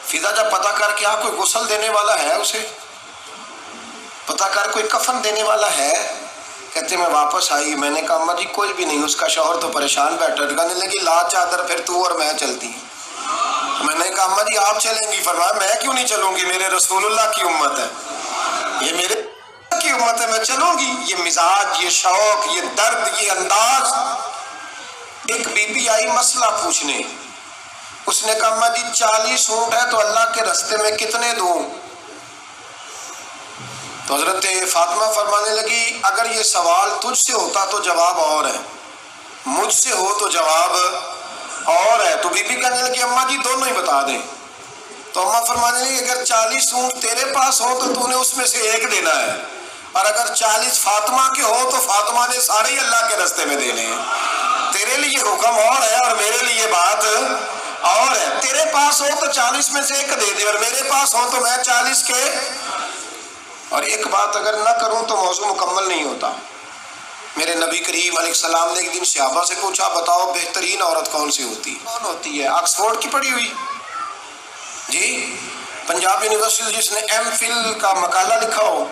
فضا جب پتہ کر کے آپ کوئی غسل دینے والا ہے، اسے پتہ کر کوئی کفن دینے والا ہے، کہتے میں واپس آئی، میں نے کہا اماں جی کوئی بھی نہیں، اس کا شوہر تو پریشان بیٹھا، کہنے لگی لا چادر پھر تو اور میں چلتی۔ میں نے کہا اماں جی آپ چلیں گی؟ فرمایا میں کیوں نہیں چلوں گی، میرے رسول اللہ کی امت ہے، یہ میرے کی امت ہے، میں چلوں گی۔ یہ مزاج، یہ شوق، یہ درد، یہ انداز۔ ایک بی بی آئی مسئلہ پوچھنے، اس نے کہا اماں جی 40 اونٹ ہے تو اللہ کے راستے میں کتنے دوں؟ تو حضرت فاطمہ فرمانے لگی اگر یہ سوال تجھ سے ہوتا تو جواب اور ہے، مجھ سے ہو تو جواب اور ہے۔ تو بی بی کہنے لگی اماں جی دونوں ہی بتا دیں۔ تو اماں فرمانے لگی اگر 40 اونٹ تیرے پاس ہو تو تو نے اس میں سے ایک دینا ہے، اور اگر 40 فاطمہ کے ہو تو فاطمہ نے سارے ہی اللہ کے راستے میں دینے ہیں۔ تیرے لیے حکم اور ہے اور میرے لیے بات اور ہے۔ تیرے پاس ہو تو 40 میں سے ایک دے دے، اور میرے پاس ہو تو میں 40 کے۔ اور ایک بات اگر نہ کروں تو موضوع مکمل نہیں ہوتا۔ میرے نبی کریم علیہ السلام نے ایک دن صحابہ سے پوچھا بتاؤ بہترین عورت کون سی ہوتی؟ کون ہوتی ہے؟ آکسفورڈ کی پڑھی ہوئی جی، پنجاب یونیورسٹی جس نے ایم فل کا مقالہ لکھا ہو،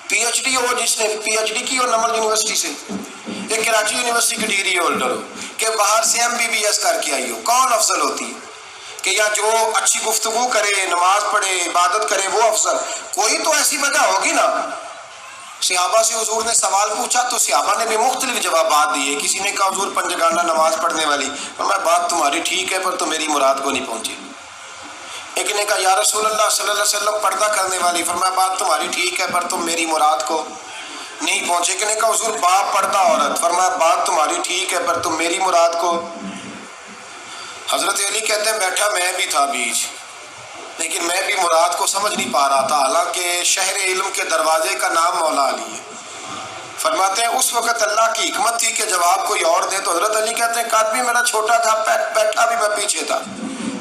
پی ایچ ڈی ہو جس نے پی ایچ ڈی کی ہو نمل یونیورسٹی سے، ایک کراچی یونیورسٹی کی ڈگری ہولڈر ہو کہ باہر سے MBBS کر کے آئی ہو، کون افضل ہوتی ہے؟ کہ یا جو اچھی گفتگو کرے، نماز پڑھے، عبادت کرے وہ افضل؟ کوئی تو ایسی وجہ ہوگی نا۔ صحابہ سے حضور نے سوال پوچھا تو صحابہ نے بھی مختلف جوابات دیے۔ کسی نے کہا حضور پنجگانہ نماز پڑھنے والی، فرمایا بات تمہاری ٹھیک ہے پر تو میری مراد کو نہیں پہنچی۔ ایک نے کہا یا رسول اللہ صلی اللہ علیہ وسلم پردہ کرنے والی، فرمایا بات تمہاری ٹھیک ہے پر تم میری مراد کو نہیں پہنچے۔ ایک نے کہا حضور باپ پردہ عورت، فرمایا بات تمہاری ٹھیک ہے پر تم میری مراد کو۔ حضرت علی کہتے ہیں بیٹھا میں بھی تھا بیچ، لیکن میں بھی مراد کو سمجھ نہیں پا رہا تھا، حالانکہ شہر علم کے دروازے کا نام مولا علی ہے۔ فرماتے ہیں اس وقت اللہ کی حکمت تھی کہ جواب کوئی اور دے، تو حضرت علی کہتے ہیں قد بھی میرا چھوٹا تھا، بیٹھا بھی میں پیچھے تھا،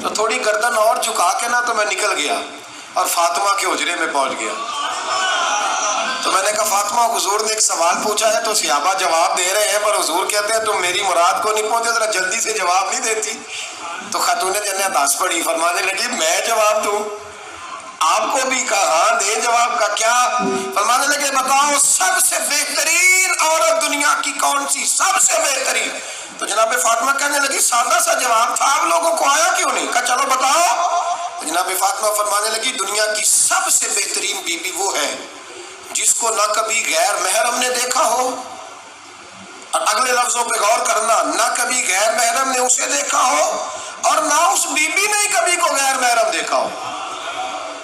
تو تھوڑی گردن اور جھکا کے نا تو میں نکل گیا اور فاطمہ کے حجرے میں پہنچ گیا۔ تو میں نے کہا فاطمہ حضور نے ایک سوال پوچھا ہے تو صحابہ جواب دے رہے ہیں پر حضور کہتے ہیں تم میری مراد کو نہیں پہنچے، ذرا جلدی سے جواب نہیں دیتی؟ تو خاتون جنت ہنس پڑی، فرمانے لگی میں جواب دوں؟ آپ کو بھی کہا ہاں دے جواب کا کیا؟ فرمانے لگے بتاؤ سب سے بہترین عورت دنیا کی کون سی، سب سے بہترین؟ تو جناب فاطمہ کہنے لگی سادہ سا جواب تھا، آپ لوگوں کو آیا کیوں نہیں؟ کہا چلو بتاؤ۔ جناب فاطمہ فرمانے لگی دنیا کی سب سے بہترین بیوی وہ ہے جس کو نہ کبھی غیر محرم نے دیکھا ہو، اور اگلے لفظوں پہ غور کرنا، نہ کبھی غیر محرم نے اسے دیکھا ہو اور نہ اس بی بی نے کبھی کو غیر محرم دیکھا ہو۔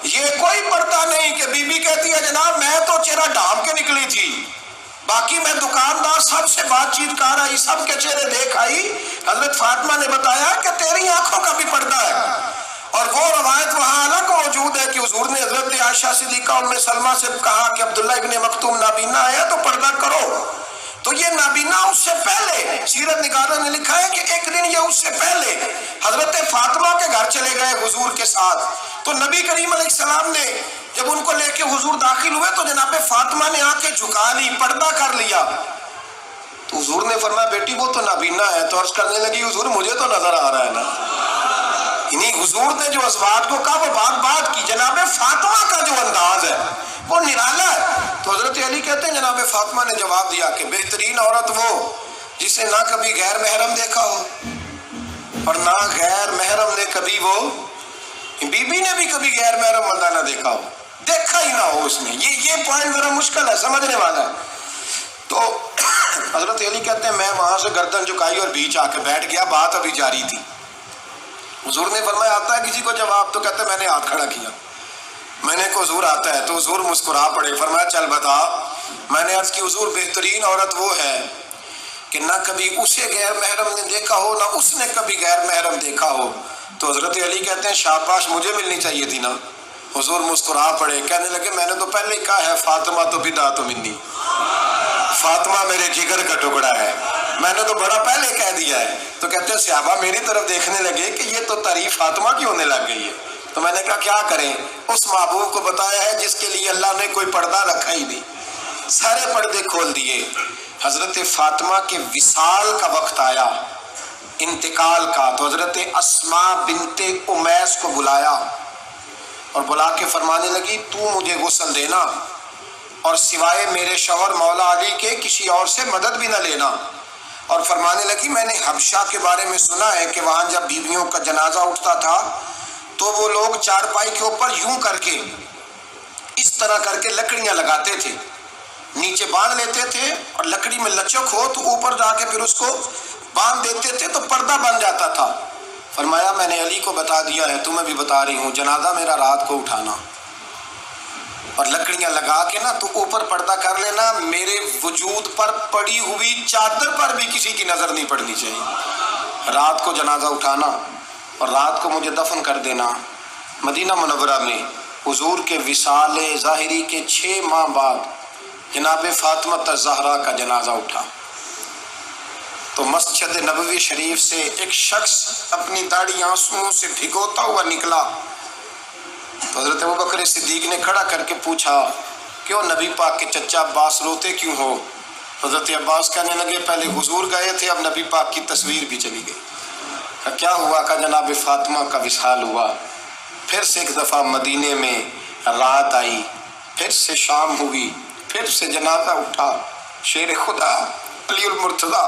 یہ کوئی پردہ نہیں کہ بی بی کہتی ہے جناب میں تو چہرہ ڈھانپ کے نکلی تھی، باقی میں دکاندار سب سے بات چیت کر آئی، سب کے چہرے دیکھ آئی۔ حضرت فاطمہ نے بتایا کہ تیری آنکھوں کا بھی پردہ ہے، اور وہ روایت وہاں الگ موجود ہے کہ حضور نے حضرت عائشہ صدیقہ ام سلمہ سے کہا کہ عبداللہ ابن مکتوم نابینا ہے تو پردہ کرو۔ تو یہ نابینا اس سے پہلے، سیرت نگاروں نے لکھا ہے کہ ایک دن یہ اس سے پہلے حضرت فاطمہ کے گھر چلے گئے حضور کے ساتھ، تو نبی کریم علیہ السلام نے جب ان کو لے کے حضور داخل ہوئے تو جناب فاطمہ نے آ کے جھکا لی، پردہ کر لیا۔ تو حضور نے فرمایا بیٹی وہ تو نابینا ہے، تو عرض کرنے لگی حضور مجھے تو نظر آ رہا ہے نا۔ یعنی حضور نے جو ازواج کو کہا وہ بات کی، جناب فاطمہ کا جو انداز ہے وہ نرالا ہے۔ تو حضرت علی کہتے ہیں جناب فاطمہ نے جواب دیا کہ بہترین عورت وہ جسے نہ کبھی غیر محرم دیکھا ہو اور نہ غیر محرم نے کبھی، وہ بی بی نے بھی کبھی غیر محرم بندہ نہ دیکھا ہو، دیکھا ہی نہ ہو اس نے۔ یہ پوائنٹ ذرا مشکل ہے، سمجھنے والا ہے۔ تو حضرت علی کہتے ہیں میں وہاں سے گردن جھکائی اور بیچ آ کے بیٹھ گیا، بات ابھی جاری تھی۔ حضور نے فرمایا آتا ہے کسی کو جواب؟ تو کہتے ہیں میں نے ہاتھ کھڑا کیا، میں نے کو حضور آتا ہے، تو حضور مسکرا پڑے، فرمایا چل بتا۔ میں نے عرض کی حضور بہترین عورت وہ ہے کہ نہ کبھی اسے غیر محرم نے دیکھا ہو نہ اس نے کبھی غیر محرم دیکھا ہو۔ تو حضرت علی کہتے ہیں شاباش مجھے ملنی چاہیے تھی نا۔ حضور مسکرا پڑے، کہنے لگے میں نے تو پہلے ہی کہا ہے فاطمہ تو بدعت منی، فاطمہ میرے جگر کا ٹکڑا ہے، میں نے تو بڑا پہلے کہہ دیا ہے۔ تو کہتے ہیں صحابہ میری طرف دیکھنے لگے کہ یہ تو تعریف فاطمہ کی ہونے لگ گئی ہے۔ تو میں نے کہا کیا کریں؟ اس محبوب کو بتایا ہے جس کے لیے اللہ نے کوئی پردہ رکھا ہی نہیں، سارے پردے کھول دیے۔ حضرت فاطمہ کے وصال کا وقت آیا، انتقال کا، تو حضرت اسماء بنت امیس کو بلایا اور بلا کے فرمانے لگی تو مجھے غسل دینا اور سوائے میرے شوہر مولا علی کے کسی اور سے مدد بھی نہ لینا۔ اور فرمانے لگی میں نے حبشہ کے بارے میں سنا ہے کہ وہاں جب بیویوں کا جنازہ اٹھتا تھا تو وہ لوگ چارپائی کے اوپر یوں کر کے اس طرح کر کے لکڑیاں لگاتے تھے، نیچے باندھ لیتے تھے اور لکڑی میں لچک ہو تو اوپر جا کے پھر اس کو باندھ دیتے تھے تو پردہ بن جاتا تھا۔ فرمایا میں نے علی کو بتا دیا ہے، تمہیں بھی بتا رہی ہوں، جنازہ میرا رات کو اٹھانا اور لکڑیاں لگا کے نا تو اوپر پردہ کر لینا، میرے وجود پر پڑی ہوئی چادر پر بھی کسی کی نظر نہیں پڑنی چاہیے۔ رات کو جنازہ اٹھانا اور رات کو مجھے دفن کر دینا۔ مدینہ منورہ میں حضور کے وصال ظاہری کے 6 ماہ بعد جناب فاطمہ الزہرا کا جنازہ اٹھا تو مسجد نبوی شریف سے ایک شخص اپنی داڑھی آنسوؤں سے بھگوتا ہوا نکلا تو حضرت ابوبکر صدیق نے کھڑا کر کے پوچھا، کیوں نبی پاک کے چچا عباس روتے کیوں ہو؟ حضرت عباس کہنے لگے، پہلے حضور گئے تھے، اب نبی پاک کی تصویر بھی چلی گئی۔ کیا ہوا؟ کہ جناب فاطمہ کا وصال ہوا۔ پھر سے ایک دفعہ مدینے میں رات آئی، پھر سے شام ہوئی، پھر سے جنازہ اٹھا۔ شیر خدا علی المرتضیٰ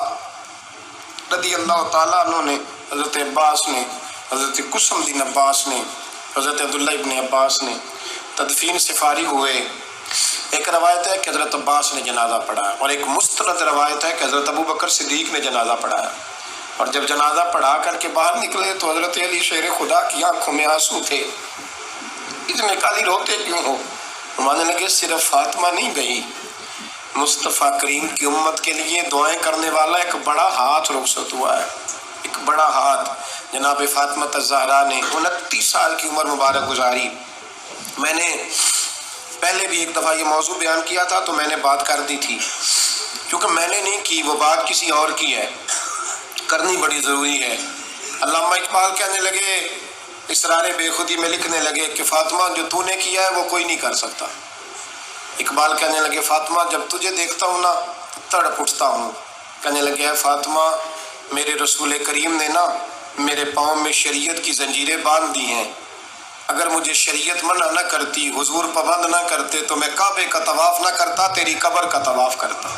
رضی اللہ تعالیٰ عنہ نے، حضرت عباس نے، حضرت قسم بن عباس نے، حضرت عبداللہ ابن عباس نے تدفین سے فارغ ہوئے۔ ایک روایت ہے کہ حضرت عباس نے جنازہ پڑھا اور ایک مستند روایت ہے کہ حضرت ابوبکر صدیق نے جنازہ پڑھایا، اور جب جنازہ پڑھا کر کے باہر نکلے تو حضرت علی شیر خدا کی آنکھوں میں آنسو تھے۔ اتنے کالی روتے کیوں ہو؟ ماننے لگے صرف فاطمہ نہیں گئی، مصطفیٰ کریم کی امت کے لیے دعائیں کرنے والا ایک بڑا ہاتھ رخصت ہوا ہے، ایک بڑا ہاتھ۔ جناب فاطمہ الزہرا نے 29 سال کی عمر مبارک گزاری۔ میں نے پہلے بھی ایک دفعہ یہ موضوع بیان کیا تھا تو میں نے بات کر دی تھی، کیونکہ میں نے نہیں کی، وہ بات کسی اور کی ہے، کرنی بڑی ضروری ہے۔ علامہ اقبال کہنے لگے، اسرار بے خودی میں لکھنے لگے کہ فاطمہ جو تو نے کیا ہے وہ کوئی نہیں کر سکتا۔ اقبال کہنے لگے، فاطمہ جب تجھے دیکھتا ہوں نا تڑپ اٹھتا ہوں۔ کہنے لگے، ہے فاطمہ میرے رسول کریم نے نا میرے پاؤں میں شریعت کی زنجیریں باندھ دی ہیں، اگر مجھے شریعت منع نہ کرتی، حضور پابند نہ کرتے تو میں کعبے کا طواف نہ کرتا، تیری قبر کا طواف کرتا۔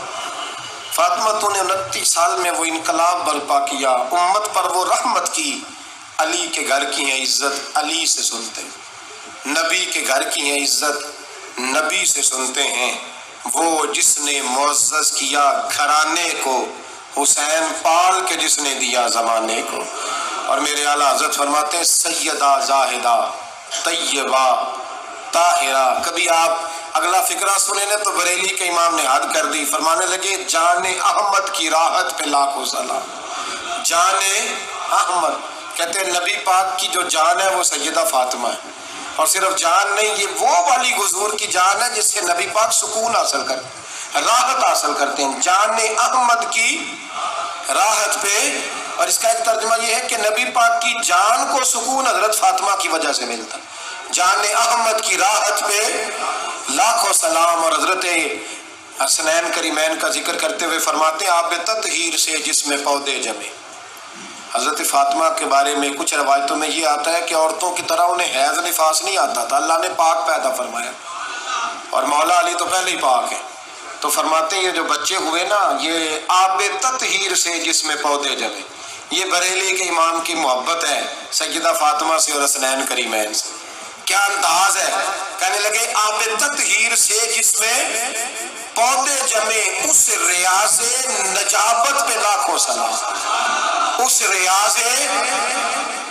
فاطمہ تو نے 29 سال میں وہ انقلاب برپا کیا، امت پر وہ رحمت کی۔ علی کے گھر کی ہے عزت، علی سے سنتے ہیں، نبی کے گھر کی ہے عزت، نبی سے سنتے ہیں۔ وہ جس نے معزز کیا گھرانے کو، حسین پال کے جس نے دیا زمانے کو۔ اور میرے اعلیٰ حضرت فرماتے ہیں، سیدہ زاہدہ طیبہ طاہرہ۔ کبھی آپ اگلا فقرہ سنے نا تو بریلی کے امام نے حد کر دی، فرمانے لگے، جان احمد کی راحت پہ لاکھوں سلام۔ جان احمد کہتے ہیں نبی پاک کی جو جان ہے وہ سیدہ فاطمہ ہے، اور صرف جان نہیں، یہ وہ والی حضور کی جان ہے جس سے نبی پاک سکون حاصل کرتے، راحت حاصل کرتے ہیں۔ جان احمد کی راحت پہ، اور اس کا ایک ترجمہ یہ ہے کہ نبی پاک کی جان کو سکون حضرت فاطمہ کی وجہ سے ملتا۔ جان احمد کی راحت پہ لاکھوں سلام۔ اور حضرت حسنین کریمین کا ذکر کرتے ہوئے فرماتے ہیں، آب تطہیر سے جس میں پودے جمے۔ حضرت فاطمہ کے بارے میں کچھ روایتوں میں یہ آتا ہے کہ عورتوں کی طرح انہیں حیض نفاس نہیں آتا تھا، اللہ نے پاک پیدا فرمایا، اور مولا علی تو پہلے ہی پاک ہے، تو فرماتے ہیں یہ جو بچے ہوئے نا، یہ آب تطہیر سے جس میں پودے جمے۔ یہ بریلی کے امام کی محبت ہے سیدہ فاطمہ سے اور حسنین کریمین سے۔ کیا انداز ہے، کہنے لگے آب تطہیر سے جس میں پودے جمے، اس ریاض نجابت پہ لاکھوں سلام۔ اس ریاض،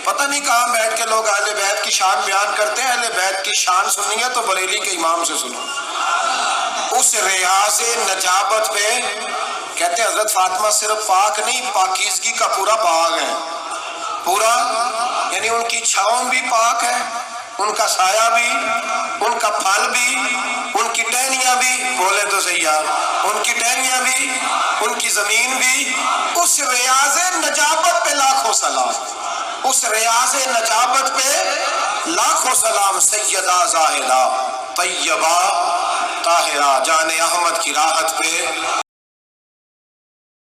پتہ نہیں کہاں بیٹھ کے لوگ اہل بیت کی شان بیان کرتے ہیں، اہل بیت کی شان سننی ہے تو بریلی کے امام سے سنو۔ اس ریاض نجابت پہ کہتے ہیں حضرت فاطمہ صرف پاک نہیں، پاکیزگی کا پورا باغ ہے، پورا، یعنی ان کی چھاؤں بھی پاک ہے، ان کا سایہ بھی، ان کا پھل بھی، ان کی ٹہنیاں بھی، بولے تو صحیح یار، ان کی ٹہنیاں بھی، ان کی زمین بھی۔ اس ریاض نجابت پہ لاکھوں سلام، اس ریاض نجابت پہ لاکھوں سلام۔ سیدہ زاہدہ طیبہ طاہرہ، جان احمد کی راحت پہ